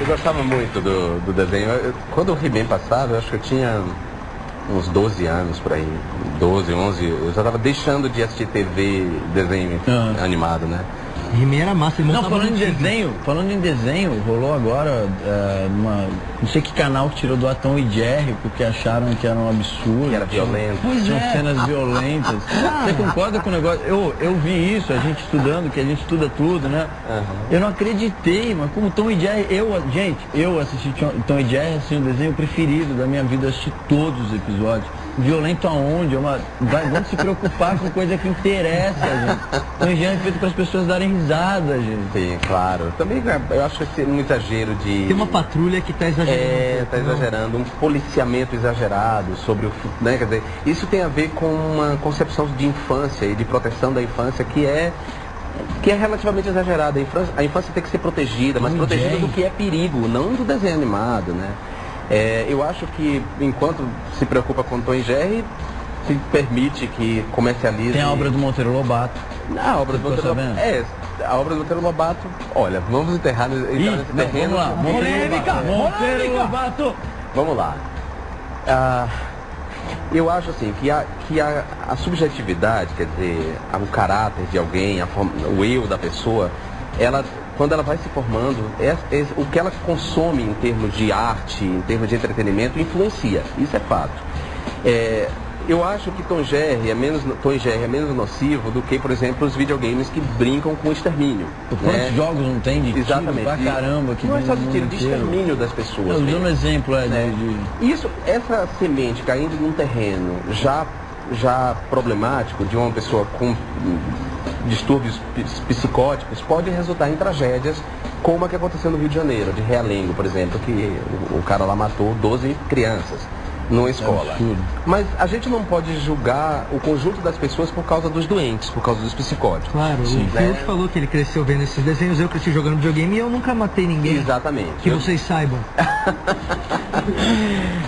Eu gostava muito do desenho. Quando o He-Man passava, eu acho que eu tinha uns 12 anos por aí. 12, 11. Eu já estava deixando de assistir TV, desenho animado, né? He-Man era massa, ele Não, montava falando em desenho, rolou agora não sei que canal que tirou do ar Tom e Jerry, porque acharam que era um absurdo. Que era violento. Tinham cenas violentas. Você concorda com o negócio? Eu vi isso, a gente estudando, que a gente estuda tudo, né? Eu não acreditei, mas como Tom e Jerry, eu assisti Tom e Jerry, assim, o desenho preferido da minha vida, eu assisti todos os episódios. Violento aonde? Vamos se preocupar com coisa que interessa, gente. Tom e Jerry é feito para as pessoas darem risada, gente. Sim, claro. Também eu acho que é um exagero de... Tem uma patrulha que está exagerando. Está exagerando, um policiamento exagerado sobre o... Né? Quer dizer, isso tem a ver com uma concepção de infância e de proteção da infância que é relativamente exagerada. A infância tem que ser protegida, mas protegida do que é perigo, não do desenho animado, né? Eu acho que enquanto se preocupa com Tom e Jerry, se permite que comercialize... Tem a obra do Monteiro Lobato. A obra do Monteiro Lobato. A obra do Monteiro Lobato, olha, vamos entrar nesse terreno. Vamos lá, Monteiro Lobato! Vamos lá. Eu acho assim que a subjetividade, quer dizer, o caráter de alguém, o eu da pessoa, quando ela vai se formando, o que ela consome em termos de arte, em termos de entretenimento, influencia. Isso é fato. Eu acho que Tom e Jerry é menos nocivo do que, por exemplo, os videogames que brincam com extermínio. Quantos jogos não tem de tiro pra caramba? Que não é só de tiro, de extermínio das pessoas. Eu dou um exemplo, essa semente caindo num terreno já problemático de uma pessoa com distúrbios psicóticos pode resultar em tragédias como a que aconteceu no Rio de Janeiro, de Realengo, por exemplo, que o cara lá matou 12 crianças numa escola. Mas a gente não pode julgar o conjunto das pessoas por causa dos doentes, por causa dos psicóticos. Claro, o Fiuk falou que ele cresceu vendo esses desenhos, eu cresci jogando videogame e eu nunca matei ninguém. Exatamente. Que vocês saibam.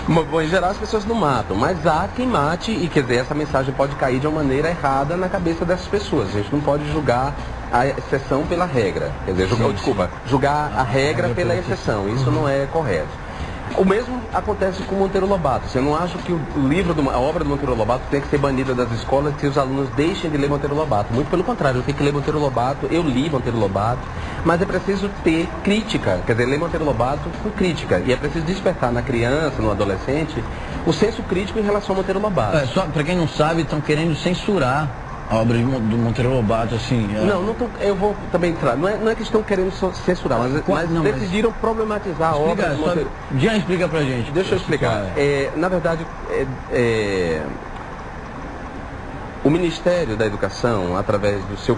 Bom, em geral as pessoas não matam, mas há quem mate e, quer dizer, essa mensagem pode cair de uma maneira errada na cabeça dessas pessoas. A gente não pode julgar a exceção pela regra. Quer dizer, julgar a regra pela exceção. Isso não é correto. O mesmo acontece com Monteiro Lobato. Eu não acho que a obra do Monteiro Lobato tem que ser banida das escolas, que os alunos deixem de ler Monteiro Lobato. Muito pelo contrário, eu tenho que ler Monteiro Lobato, eu li Monteiro Lobato, mas é preciso ter crítica, quer dizer, ler Monteiro Lobato com crítica. E é preciso despertar na criança, no adolescente, o senso crítico em relação ao Monteiro Lobato. Só para quem não sabe, estão querendo censurar a obra do Monteiro Lobato, assim... eu vou também entrar. Não é que estão querendo censurar, mas decidiram problematizar a obra do Monteiro. Já explica pra gente. Deixa eu explicar. Na verdade, o Ministério da Educação, através do seu...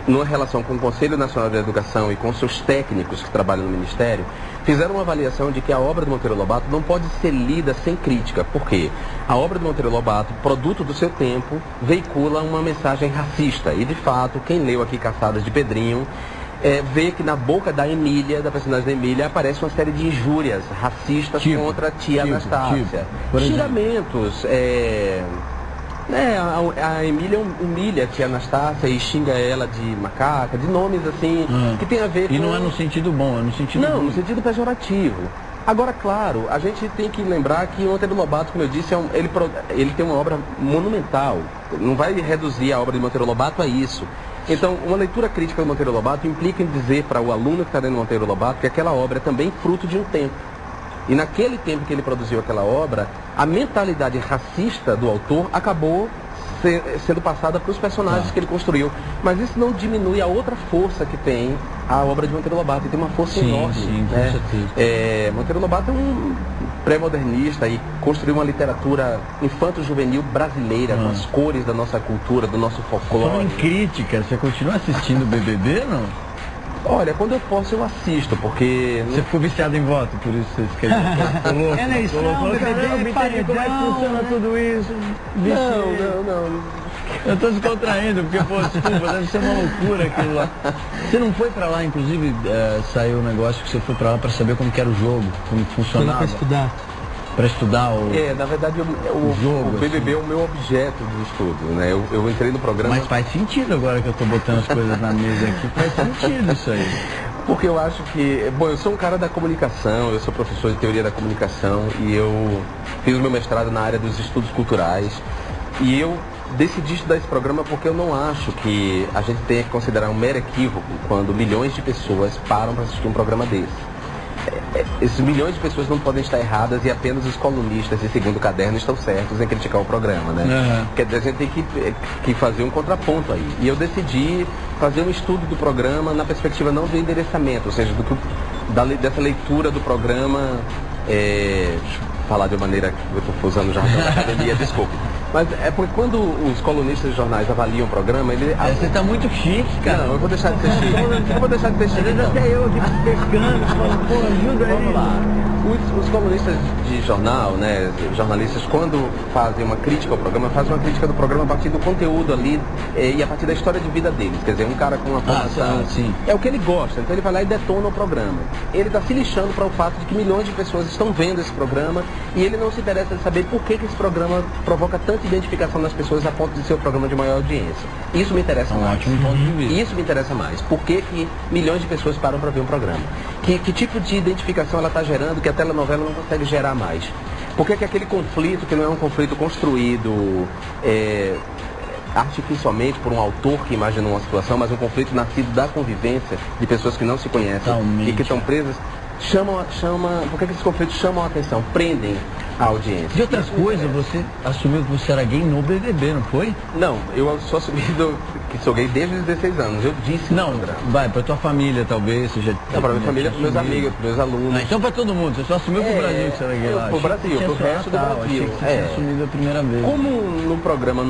numa relação com o Conselho Nacional da Educação e com seus técnicos que trabalham no Ministério, fizeram uma avaliação de que a obra do Monteiro Lobato não pode ser lida sem crítica. Por quê? A obra do Monteiro Lobato, produto do seu tempo, veicula uma mensagem racista. E, de fato, quem leu aqui Caçadas de Pedrinho, vê que na boca da Emília, da personagem da Emília, aparece uma série de injúrias racistas contra a tia Anastácia. Xingamentos, a Emília humilha a tia Anastácia e xinga ela de macaca, de nomes assim, que tem a ver com... E não é no sentido bom, é no sentido... Não, no sentido pejorativo. Agora, claro, a gente tem que lembrar que o Monteiro Lobato, como eu disse, ele tem uma obra monumental. Não vai reduzir a obra de Monteiro Lobato a isso. Então, uma leitura crítica do Monteiro Lobato implica em dizer para o aluno que está lendo Monteiro Lobato que aquela obra é também fruto de um tempo. E naquele tempo que ele produziu aquela obra, a mentalidade racista do autor acabou sendo passada para os personagens que ele construiu. Mas isso não diminui a outra força que tem a obra de Monteiro Lobato. Ele tem uma força enorme. Sim, com certeza. Monteiro Lobato é um pré-modernista e construiu uma literatura infanto-juvenil brasileira, com as cores da nossa cultura, do nosso folclore. Falando em crítica, você continua assistindo o BBB, não? Olha, quando eu posso eu assisto, porque... Você ficou viciado em voto, por isso você fica... Eleição, BBB, paredão... Como é que funciona tudo isso? Não. Eu tô descontraindo, porque, desculpa, deve ser uma loucura aquilo lá. Você não foi pra lá, inclusive, saiu um negócio que você foi pra lá pra saber como que era o jogo, como funcionava? Foi lá pra estudar. Para estudar o na verdade, o BBB assim. É o meu objeto de estudo, né? Eu entrei no programa... Mas faz sentido agora que eu tô botando as coisas na mesa aqui, faz sentido isso aí. Porque eu acho que... Bom, eu sou um cara da comunicação, eu sou professor de teoria da comunicação e eu fiz o meu mestrado na área dos estudos culturais e eu decidi estudar esse programa porque eu não acho que a gente tenha que considerar um mero equívoco quando milhões de pessoas param para assistir um programa desse. Esses milhões de pessoas não podem estar erradas e apenas os colunistas de Segundo Caderno estão certos em criticar o programa, né? Uhum. Quer dizer, a gente tem que fazer um contraponto aí. E eu decidi fazer um estudo do programa na perspectiva não do endereçamento, ou seja, dessa leitura do programa, falar de uma maneira que eu estou usando o jargão da academia, desculpe. Mas é porque quando os colunistas de jornais avaliam o programa, você tá muito chique, cara. Não, eu vou deixar de ser chique. Eu vou deixar de ser chique. Às vezes até eu aqui pescando, falando, pô, ajuda aí. Vamos lá. Os colunistas de jornal, né, jornalistas, quando fazem uma crítica ao programa, fazem uma crítica do programa a partir do conteúdo ali e a partir da história de vida deles. Quer dizer, um cara com uma formação, é o que ele gosta, então ele vai lá e detona o programa. Ele está se lixando para o fato de que milhões de pessoas estão vendo esse programa e ele não se interessa de saber por que esse programa provoca tanta identificação nas pessoas a ponto de ser o programa de maior audiência. Isso me interessa mais. Ótimo ponto de vista. Isso me interessa mais. Por que milhões de pessoas param para ver um programa? Que tipo de identificação ela está gerando que a telenovela não consegue gerar mais? Por que aquele conflito, que não é um conflito construído artificialmente por um autor que imaginou uma situação, mas um conflito nascido da convivência de pessoas que não se conhecem e que estão presas, por que esses conflitos chamam a atenção, prendem a audiência? De outras coisas, você assumiu que você era gay no BBB, não foi? Não, eu sou assumido que sou gay desde os 16 anos. Eu disse. Não, vai, pra tua família talvez, você já... Não, pra minha família, pros meus amigos, pros meus alunos. Ah, então pra todo mundo, você só assumiu pro Brasil que você era gay lá. Pro Brasil, pro resto do Brasil. Achei que você tinha assumido a primeira vez. Como no programa,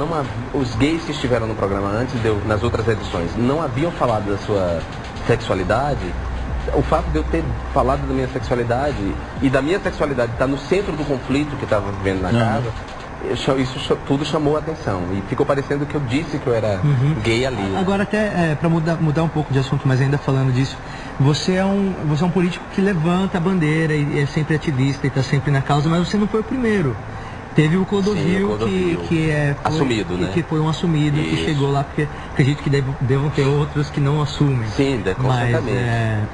os gays que estiveram no programa antes, nas outras edições, não haviam falado da sua sexualidade, o fato de eu ter falado da minha sexualidade e da minha sexualidade estar no centro do conflito que estava vivendo na casa, isso tudo chamou a atenção. E ficou parecendo que eu disse que eu era gay ali. Agora até, para mudar um pouco de assunto, mas ainda falando disso, você é um político que levanta a bandeira e é sempre ativista e está sempre na causa, mas você não foi o primeiro. Teve o Clodovil, que foi assumido, né? Que foi um assumido, que chegou lá, porque acredito que devam ter outros que não assumem. Sim,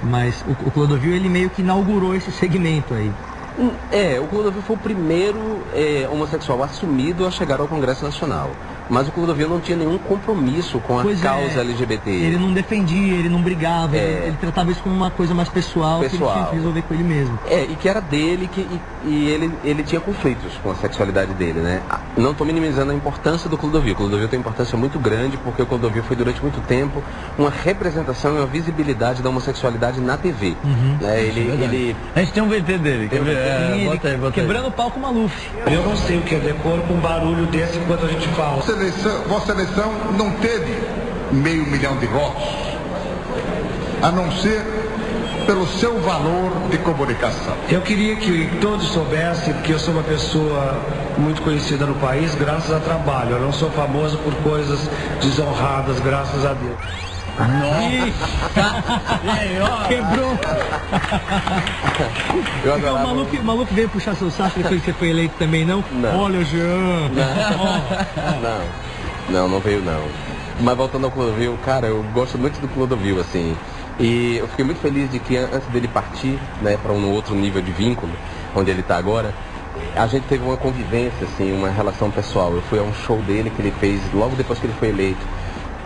mas o Clodovil, ele meio que inaugurou esse segmento aí. O Clodovil foi o primeiro homossexual assumido a chegar ao Congresso Nacional. Mas o Clodovil não tinha nenhum compromisso com a causa LGBT. Ele não defendia, ele não brigava, ele tratava isso como uma coisa mais pessoal, que ele tinha que resolver com ele mesmo. E que era dele, e ele tinha conflitos com a sexualidade dele, né? Não estou minimizando a importância do Clodovil. O Clodovil tem importância muito grande, porque o Clodovil foi durante muito tempo uma representação e uma visibilidade da homossexualidade na TV. Né? A gente tem um VT dele, quer ver? Bota aí. Quebrando o pau com o Maluf. Eu não sei o que é decoro com um barulho desse enquanto a gente fala. Vossa eleição não teve 500 mil de votos, a não ser pelo seu valor de comunicação. Eu queria que todos soubessem que eu sou uma pessoa muito conhecida no país graças a trabalho. Eu não sou famoso por coisas desonradas, graças a Deus. Nossa! Quebrou! O maluco veio puxar seu saco depois que você foi eleito também, não? Olha, Jean! Não veio não. Mas voltando ao Clodovil, cara, eu gosto muito do Clodovil, assim. E eu fiquei muito feliz de que antes dele partir, né, para um outro nível de vínculo, onde ele está agora, a gente teve uma convivência, assim, uma relação pessoal. Eu fui a um show dele que ele fez logo depois que ele foi eleito.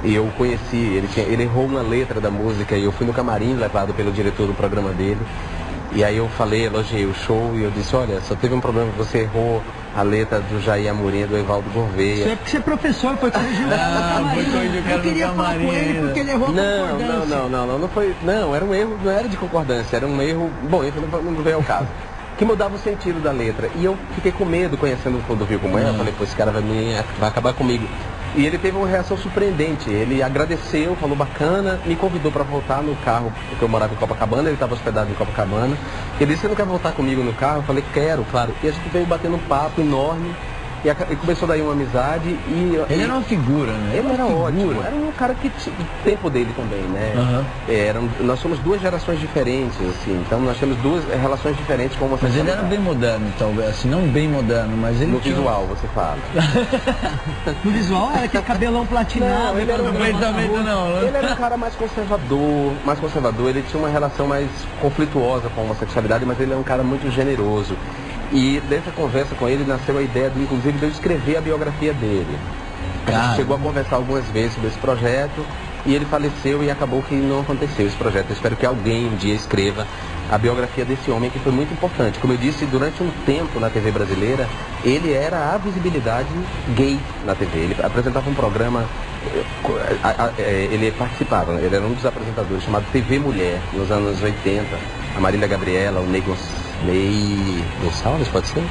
E eu conheci, ele errou uma letra da música e eu fui no camarim levado pelo diretor do programa dele. E aí eu elogiei o show e eu disse, olha, só teve um problema, você errou a letra do Jair Amorim, do Evaldo Gouveia. Isso é porque você é professor, foi corrigir o cara no camarim. Eu queria falar com ele porque ele errou a concordância. Não foi, era um erro, não era de concordância, era um erro, bom, isso não veio ao caso. Que mudava o sentido da letra. E eu fiquei com medo, conhecendo o Clodovil como eu falei, pô, esse cara vai acabar comigo. E ele teve uma reação surpreendente. Ele agradeceu, falou bacana, me convidou para voltar no carro, porque eu morava em Copacabana, ele estava hospedado em Copacabana. Ele disse, você não quer voltar comigo no carro? Eu falei, quero, claro. E a gente veio batendo um papo enorme. E começou daí uma amizade ele era uma figura, né? Ele era ótimo. Era um cara que tinha o tempo dele também, né? Nós somos duas gerações diferentes, assim. Então nós temos duas relações diferentes com Mas ele era bem moderno, talvez. Assim, não bem moderno, mas ele no visual, você fala. No visual era aquele cabelão platinado. Ele era ele era um cara mais conservador. Ele tinha uma relação mais conflituosa com a homossexualidade, mas ele é um cara muito generoso. E dessa conversa com ele nasceu a ideia, inclusive, de eu escrever a biografia dele. A gente chegou a conversar algumas vezes sobre esse projeto e ele faleceu e acabou que não aconteceu esse projeto. Eu espero que alguém um dia escreva a biografia desse homem que foi muito importante. Como eu disse, durante um tempo na TV brasileira, ele era a visibilidade gay na TV. Ele apresentava um programa, ele participava, ele era um dos apresentadores chamado TV Mulher, nos anos 80. A Marília Gabriela, o Ney Gonçalves, pode ser?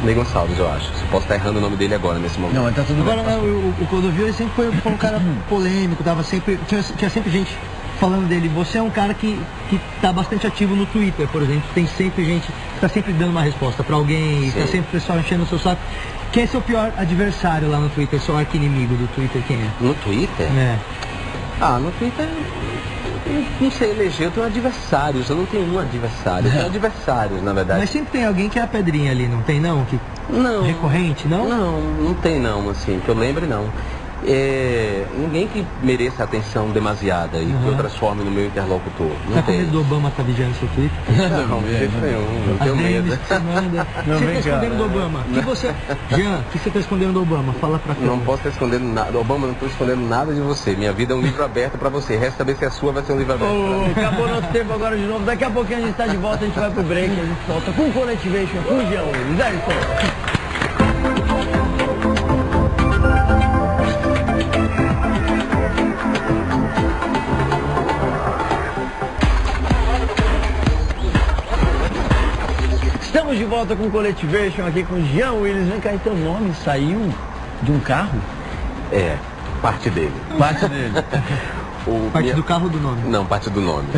Ney Gonçalves, eu acho. Posso estar errando o nome dele agora, nesse momento. Não, mas tá tudo bem. Agora, o Clodovil, ele sempre foi um cara polêmico, tinha sempre gente falando dele. Você é um cara que tá bastante ativo no Twitter, por exemplo. Tem sempre gente que tá sempre dando uma resposta pra alguém, tá sempre o pessoal enchendo o seu saco. Quem é seu pior adversário lá no Twitter? Seu arqui-inimigo do Twitter, quem é? No Twitter? É. No Twitter, eu não sei eleger, eu tenho adversários, eu não tenho um adversário, eu tenho adversários, na verdade. Mas sempre tem alguém que é a pedrinha ali, não tem não? Não. Recorrente, não? Não tem não, assim, que eu lembre não. Ninguém que mereça atenção demasiada e que eu transforme no meu interlocutor. Não tem. Com medo do Obama tá vigiando seu Twitter? Não, de jeito nenhum, não tenho medo. Você tá escondendo do Obama? Jean, o que você tá escondendo do Obama? Fala pra cá. Não posso estar escondendo nada. Obama, não estou escondendo nada de você. Minha vida é um livro aberto pra você. Resta saber se a sua vai ser um livro aberto. Acabou nosso tempo agora de novo. Daqui a pouquinho a gente tá de volta, a gente vai pro break, a gente volta com o Coletivation, com o Jean Willis. É isso. Estamos de volta com o Coletivation, aqui com o Jean Willis. Vem cá, teu nome saiu de um carro? Parte dele. Parte dele. Parte do carro ou do nome? Não, parte do nome.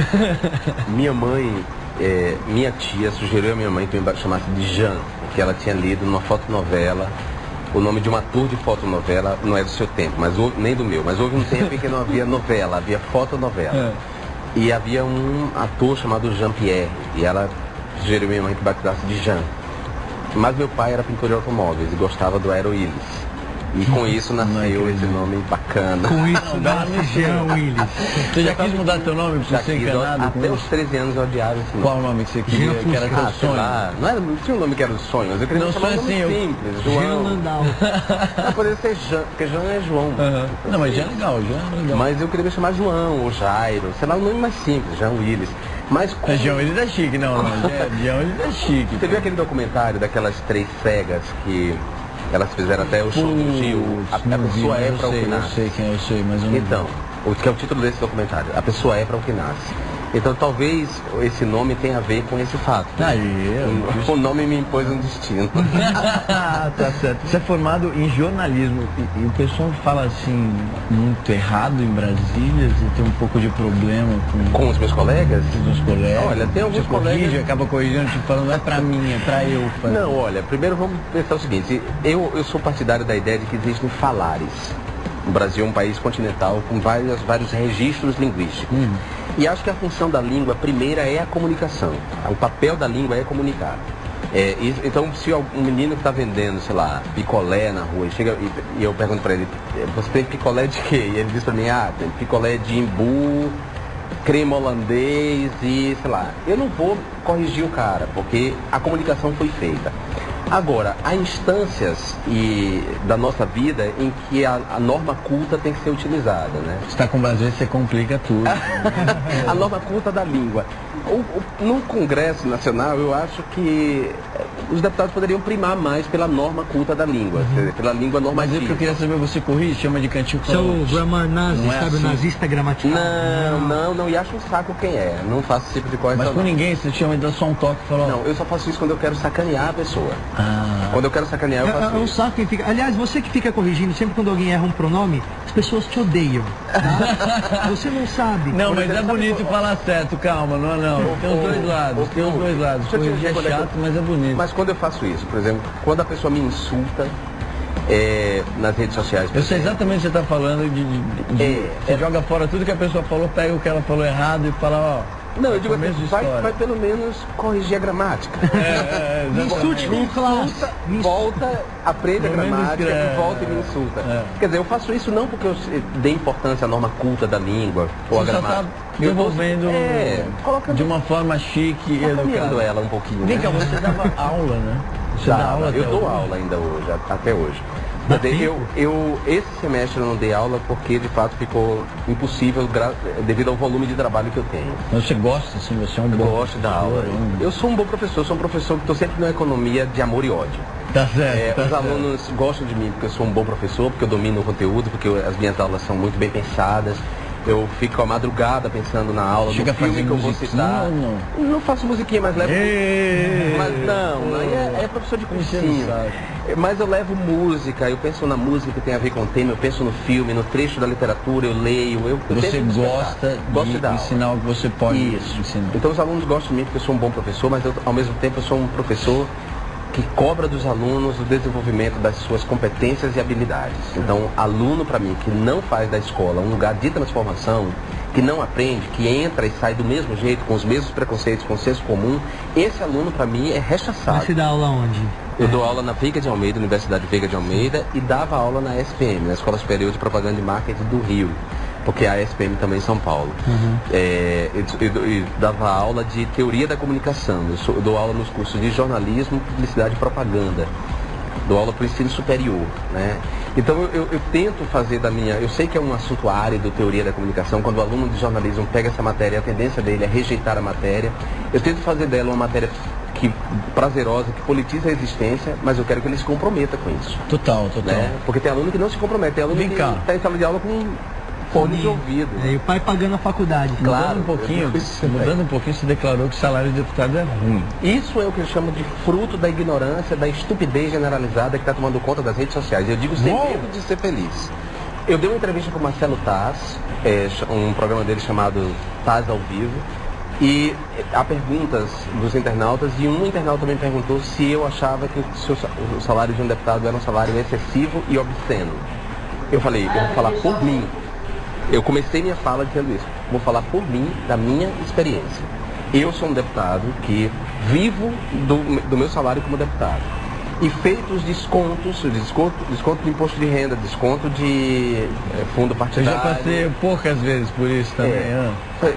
Minha mãe, minha tia sugeriu a minha mãe que eu me chamasse de Jean, porque ela tinha lido numa fotonovela o nome de um ator de fotonovela, não é do seu tempo, mas nem do meu, mas houve um tempo em que não havia novela, havia fotonovela. E havia um ator chamado Jean-Pierre, e ela sugeriu minha mãe que batizasse de Jean. Mas meu pai era pintor de automóveis e gostava do Aero Willis. E com isso nasceu esse nome bacana. Com isso nasceu Jean Willis. Você já quis mudar teu nome pra ser enganado? Até os 13 anos eu odiava esse nome. Qual o nome que você queria? Que era teu sonho? Não tinha um nome que era o sonho, mas eu queria não chamar um nome simples. João. Jean Landau. Não, poderia ser Jean, porque Jean é João. Não, mas Jean é legal, Jean é legal. Mas eu queria me chamar João ou Jairo, sei lá, um nome mais simples, Jean Willis. Mas Jean Willis é chique, não. Jean Willis é chique. Você viu aquele documentário daquelas 3 cegas que elas fizeram até o show do Gil? A pessoa é para o que nasce. Eu sei quem eu sei, mas eu não Então, o que é o título desse documentário? A pessoa é para o que nasce. Então talvez esse nome tenha a ver com esse fato. O nome me impôs um destino. Tá certo. Você é formado em jornalismo e o pessoal fala assim muito errado em Brasília, você tem um pouco de problema com os meus colegas? Com os colegas. Olha, tem alguns colegas... acaba corrigindo, te falando, não é pra mim, é pra eu fazer. Não, olha, primeiro vamos pensar o seguinte, eu sou partidário da ideia de que existem falares. O Brasil é um país continental com vários registros linguísticos. E acho que a função da língua, primeira, é a comunicação. O papel da língua é comunicar. Então, se um menino que está vendendo, sei lá, picolé na rua, chega e eu pergunto para ele, você tem picolé de quê? E ele diz para mim, tem picolé de imbu, creme holandês e, sei lá. Eu não vou corrigir o cara, porque a comunicação foi feita. Agora, há instâncias da nossa vida em que a norma culta tem que ser utilizada, né? Você está com o Brasil, você complica tudo. A norma culta da língua. No Congresso Nacional, eu acho que os deputados poderiam primar mais pela norma culta da língua, pela língua normativa. Mas eu queria saber, você corrige, chama de cantinho falante. Seu grammar nazi, sabe, assim? O nazista gramatical. Não, e acho um saco quem é. Não faço esse tipo de coisa. Mas com ninguém, você chama de dar só um toque e falar... Não, eu só faço isso quando eu quero sacanear a pessoa. Quando eu quero sacanear, eu faço isso. É um saco quem fica... Aliás, você que fica corrigindo, sempre quando alguém erra um pronome, as pessoas te odeiam. Tá? Você não sabe. Não, mas é bonito falar certo, calma, não. Tem os dois lados, Corrigir é chato, mas é bonito. Mas quando eu faço isso, por exemplo, quando a pessoa me insulta nas redes sociais... Eu sei exatamente o que você está falando, você joga fora tudo que a pessoa falou, pega o que ela falou errado e fala, Não, eu digo assim, vai pelo menos corrigir a gramática. Me insulte com classe. Volta, aprende a gramática e volta e me insulta. Quer dizer, eu faço isso não porque eu dei importância à norma culta da língua ou à gramática. Devolvendo de uma forma chique e educada. Ela um pouquinho. Vem cá, você dava aula, né? Eu dou aula ainda hoje, até hoje. Esse semestre eu não dei aula porque de fato ficou impossível devido ao volume de trabalho que eu tenho. Mas você gosta, assim, você é um bom Gosto da aula. Eu sou um bom professor, sou um professor que estou sempre numa economia de amor e ódio. Tá certo. Os alunos gostam de mim porque eu sou um bom professor, porque eu domino o conteúdo, porque as minhas aulas são muito bem pensadas. Eu fico a madrugada pensando na aula, Chega no filme que eu vou citar. Não faço musiquinha, mas levo... Mas não, aí é professor de cursinho. Mas eu levo música, eu penso na música que tem a ver com o tema, eu penso no filme, no trecho da literatura, eu leio. Você gosta de ensinar o que você pode ensinar. Então os alunos gostam de mim porque eu sou um bom professor, mas ao mesmo tempo eu sou um professor que cobra dos alunos o desenvolvimento das suas competências e habilidades. Então, aluno para mim que não faz da escola um lugar de transformação, que não aprende, que entra e sai do mesmo jeito, com os mesmos preconceitos, com o senso comum, esse aluno para mim é rechaçado. Você dá aula onde? Eu dou aula na Veiga de Almeida, Universidade Veiga de Almeida, e dava aula na SPM, na Escola Superior de Propaganda e Marketing do Rio, porque a SPM também em São Paulo. Eu dava aula de teoria da comunicação, eu dou aula nos cursos de jornalismo, publicidade e propaganda. Dou aula para o ensino superior, né? Então eu tento fazer da minha... Eu sei que é um assunto árido, teoria da comunicação, quando o aluno de jornalismo pega essa matéria, a tendência dele é rejeitar a matéria. Eu tento fazer dela uma matéria prazerosa, que politiza a existência, mas eu quero que ele se comprometa com isso. Total. Né? Porque tem aluno que não se compromete, tem aluno que está em sala de aula com fone de ouvido. E o pai pagando a faculdade. Claro, mudando um pouquinho, você declarou que o salário de deputado é ruim. Isso é o que eu chamo de fruto da ignorância, da estupidez generalizada que está tomando conta das redes sociais. Eu digo sem medo de ser feliz. Eu dei uma entrevista para o Marcelo Taz, um programa dele chamado Taz ao Vivo, e há perguntas dos internautas, e um internauta me perguntou se eu achava que o salário de um deputado era um salário excessivo e obsceno. Eu falei, eu vou falar por mim. Eu comecei minha fala dizendo isso. Vou falar por mim, da minha experiência. Eu sou um deputado que vivo do meu salário como deputado. E feitos desconto de imposto de renda, desconto de fundo partidário. Eu já passei poucas vezes por isso também.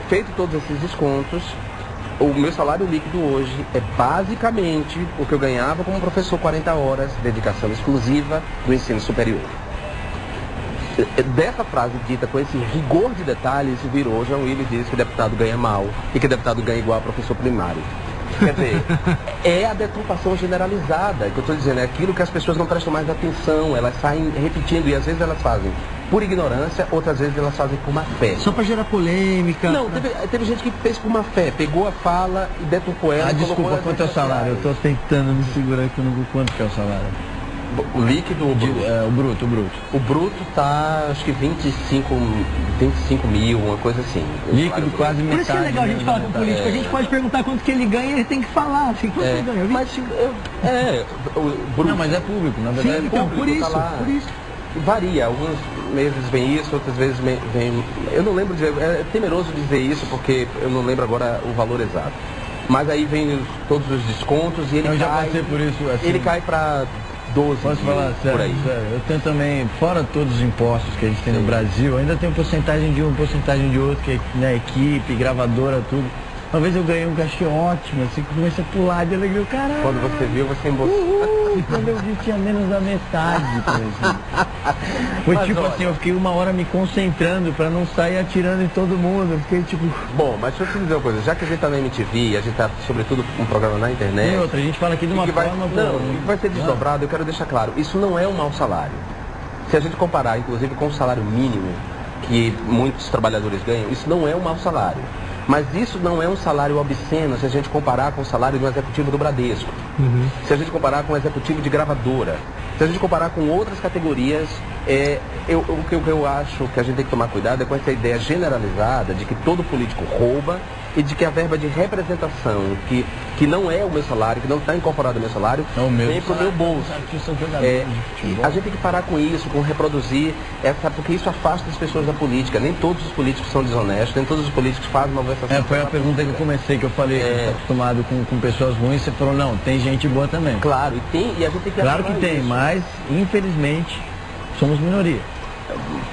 Feito todos esses descontos, o meu salário líquido hoje é basicamente o que eu ganhava como professor 40 horas, dedicação exclusiva do ensino superior. Dessa frase dita com esse rigor de detalhes, virou João Willis diz que deputado ganha mal e que deputado ganha igual a professor primário. Quer dizer, é a deturpação generalizada que eu estou dizendo, é aquilo que as pessoas não prestam mais atenção, elas saem repetindo e às vezes elas fazem por ignorância, outras vezes elas fazem por má fé. Só para gerar polêmica. Não, teve gente que fez por má fé, pegou a fala e deturpou ela. Desculpa, quanto é o salário? Eu estou tentando me segurar aqui no quanto que é o salário. O líquido ou o bruto? O bruto. O bruto tá, acho que 25 mil, uma coisa assim. Líquido quase metade. Por isso que é legal a gente falar com o político. A gente pode perguntar quanto que ele ganha e ele tem que falar. Assim, quanto ele ganha? O bruto. Não, mas é público, na verdade. Sim, então, por isso. Varia, alguns meses vem isso, outras vezes vem... Eu não lembro, é temeroso dizer isso porque eu não lembro agora o valor exato. Mas aí vem todos os descontos e ele eu já passei por isso. Assim, ele cai para 12 Posso falar sério, por aí. Sério? Eu tenho também, fora todos os impostos que a gente tem no Brasil, ainda tem porcentagem de um, porcentagem de outro, que é na equipe, gravadora, tudo. Uma vez eu ganhei um cachê ótimo, assim, que comecei a pular de alegria, caralho. Quando você viu, você embolsou. Quando eu vi, tinha menos da metade, por exemplo. Foi mas tipo olha, assim, eu fiquei uma hora me concentrando pra não sair atirando em todo mundo. Eu fiquei tipo... Bom, mas deixa eu te dizer uma coisa, já que a gente tá na MTV, a gente tá, sobretudo, um programa na internet... E outra, a gente fala aqui de uma forma... vai ser desdobrado, eu quero deixar claro, isso não é um mau salário. Se a gente comparar, inclusive, com o salário mínimo que muitos trabalhadores ganham, isso não é um mau salário. Mas isso não é um salário obsceno se a gente comparar com o salário de um executivo do Bradesco. Se a gente comparar com um executivo de gravadora. Se a gente comparar com outras categorias, o que eu acho que a gente tem que tomar cuidado é com essa ideia generalizada de que todo político rouba e de que a verba de representação, que não é o meu salário, que não está incorporado ao meu salário, vem para o meu bolso. A gente tem que parar com isso, com reproduzir, porque isso afasta as pessoas da política. Nem todos os políticos são desonestos, nem todos os políticos fazem malversação. Foi a pergunta que eu comecei, que eu falei, que está acostumado com pessoas ruins, você falou, não, tem gente boa também. Claro, e a gente tem que claro que tem, isso. Mas, infelizmente, somos minoria.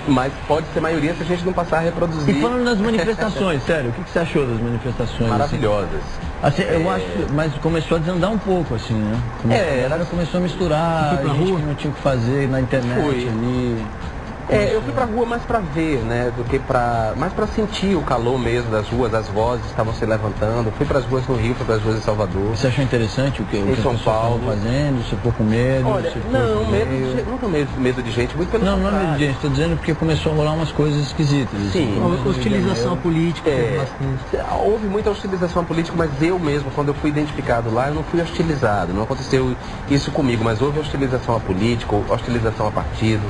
Mas pode ser maioria se a gente não passar a reproduzir. E falando das manifestações, sério, o que você achou das manifestações? Maravilhosas. Assim, eu acho que, mas começou a desandar um pouco, assim, né? Ela começou a misturar, a gente que não tinha o que fazer na internet ali. Eu fui pra rua mais pra ver, né, do que mais pra sentir o calor mesmo das ruas, as vozes estavam se levantando. Fui pras ruas no Rio, fui pras ruas em Salvador. Você achou interessante o que em São Paulo fazendo? Você ficou com medo? Olha, não, não tô medo de gente, muito pelo contrário. Não é medo de gente, estou dizendo porque começou a rolar umas coisas esquisitas. Sim. Hostilização política, bastante. Houve muita hostilização política, mas eu mesmo, quando eu fui identificado lá, eu não fui hostilizado. Não aconteceu isso comigo, mas houve hostilização a político, hostilização a partido.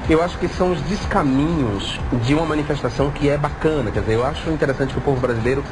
Eu acho que são os descaminhos de uma manifestação que é bacana. Quer dizer, eu acho interessante que o povo brasileiro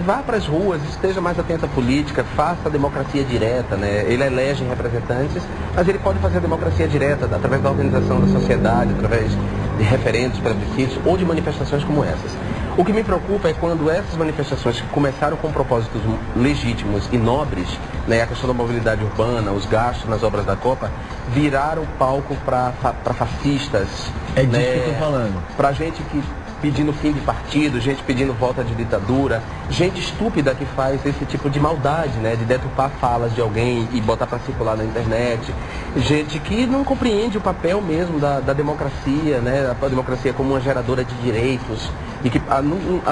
vá para as ruas, esteja mais atento à política, faça a democracia direta, né? Ele elege representantes, mas ele pode fazer a democracia direta através da organização da sociedade, através de referendos, plebiscitos ou de manifestações como essas. O que me preocupa é quando essas manifestações que começaram com propósitos legítimos e nobres, né, a questão da mobilidade urbana, os gastos nas obras da Copa, viraram palco para fascistas. É disso que eu tô falando. Para gente que pedindo fim de partido, gente pedindo volta de ditadura, gente estúpida que faz esse tipo de maldade, né, de deturpar falas de alguém e botar para circular na internet, gente que não compreende o papel mesmo da democracia, né, a democracia como uma geradora de direitos. E que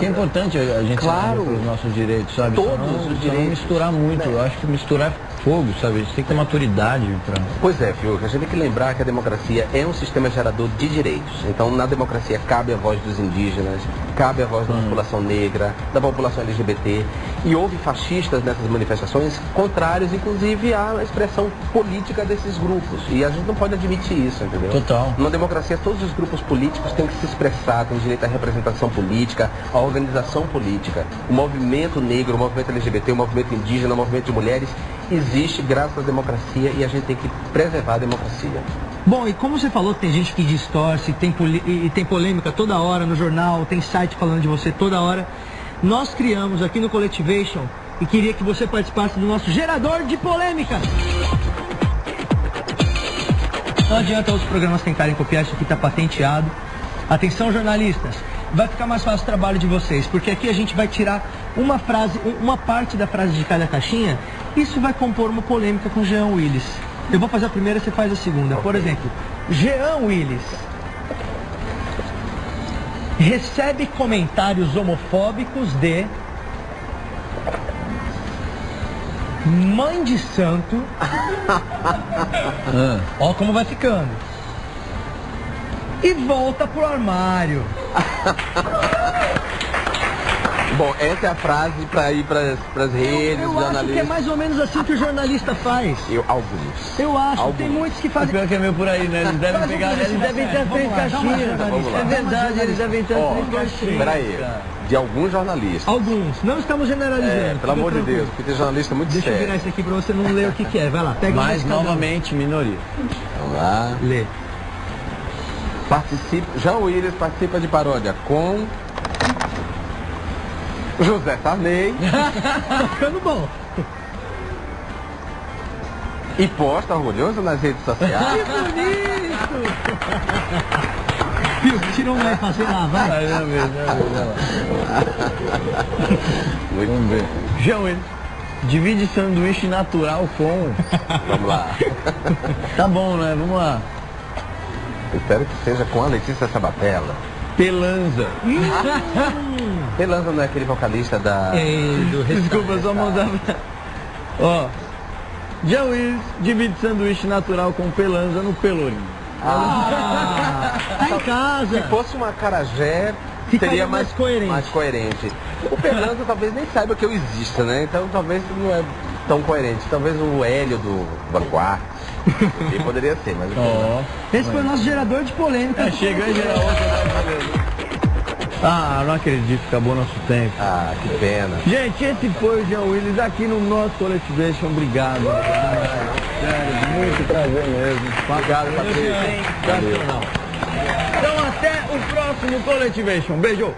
é importante a gente claro, saber os nossos direitos, sabe? Todos os direitos. Não misturar muito, eu acho que misturar fogo, sabe? A gente tem que ter maturidade para... Pois é, Fiuk, a gente tem que lembrar que a democracia é um sistema gerador de direitos. Então, na democracia cabe a voz dos indígenas, cabe a voz da população negra, da população LGBT. E houve fascistas nessas manifestações contrários, inclusive, à expressão política desses grupos. E a gente não pode admitir isso, entendeu? Total. Numa democracia, todos os grupos políticos têm que se expressar, têm direito à representação política, à organização política. O movimento negro, o movimento LGBT, o movimento indígena, o movimento de mulheres existe graças à democracia e a gente tem que preservar a democracia. Bom, e como você falou que tem gente que distorce, tem polêmica toda hora no jornal, tem site falando de você toda hora, nós criamos aqui no Colectivation e queria que você participasse do nosso gerador de polêmica. Não adianta outros programas tentarem copiar, isso aqui está patenteado. Atenção, jornalistas, vai ficar mais fácil o trabalho de vocês, porque aqui a gente vai tirar uma frase, uma parte da frase de cada caixinha. Isso vai compor uma polêmica com Jean Willis. Eu vou fazer a primeira, você faz a segunda. Por exemplo, Jean Willis recebe comentários homofóbicos de mãe de santo. Ó como vai ficando. E volta pro armário. Bom, essa é a frase para ir para as redes, eu acho que é mais ou menos assim que o jornalista faz. Alguns. Eu acho, alguns. Tem muitos que fazem. O pior que é meio por aí, né? Eles devem pegar, eles devem ter 3 caixinhas. É verdade, eles devem ter 3 caixinhas. Peraí, de alguns jornalistas. Alguns, não estamos generalizando. Pelo amor de Deus, porque tem jornalista muito sério. Deixa eu virar isso aqui para você não ler o que é, vai lá, pega. Mas novamente, minoria. Vamos lá. Lê. Jean Willis participa de paródia com José Sarney. Tá ficando bom. E posta orgulhoso nas redes sociais. Que bonito! Viu, tira um vai fazer lá, vai. Vamos ver. Jean Willis divide sanduíche natural com... Vamos lá. Tá bom, né? Vamos lá. Espero que seja com a Letícia Sabatella. Pelanza. Pelanza não é aquele vocalista da... Desculpa, só mandar pra... Ó, Jean Willis divide sanduíche natural com Pelanza no Pelourinho. Tá em casa. Se fosse uma acarajé, seria mais coerente. O Pelanza talvez nem saiba que eu existo, né? Então talvez não é tão coerente. Talvez o Hélio do Vanguard. Ele poderia ser, mas... Esse foi o nosso gerador de polêmica. Chega aí, gerar outra. Não acredito, acabou nosso tempo. Que pena. Gente, esse foi o Jean Willis aqui no nosso Colectivation. Obrigado. Sério, muito prazer mesmo. Obrigado, Patrícia. Então até o próximo Colectivation. Beijo.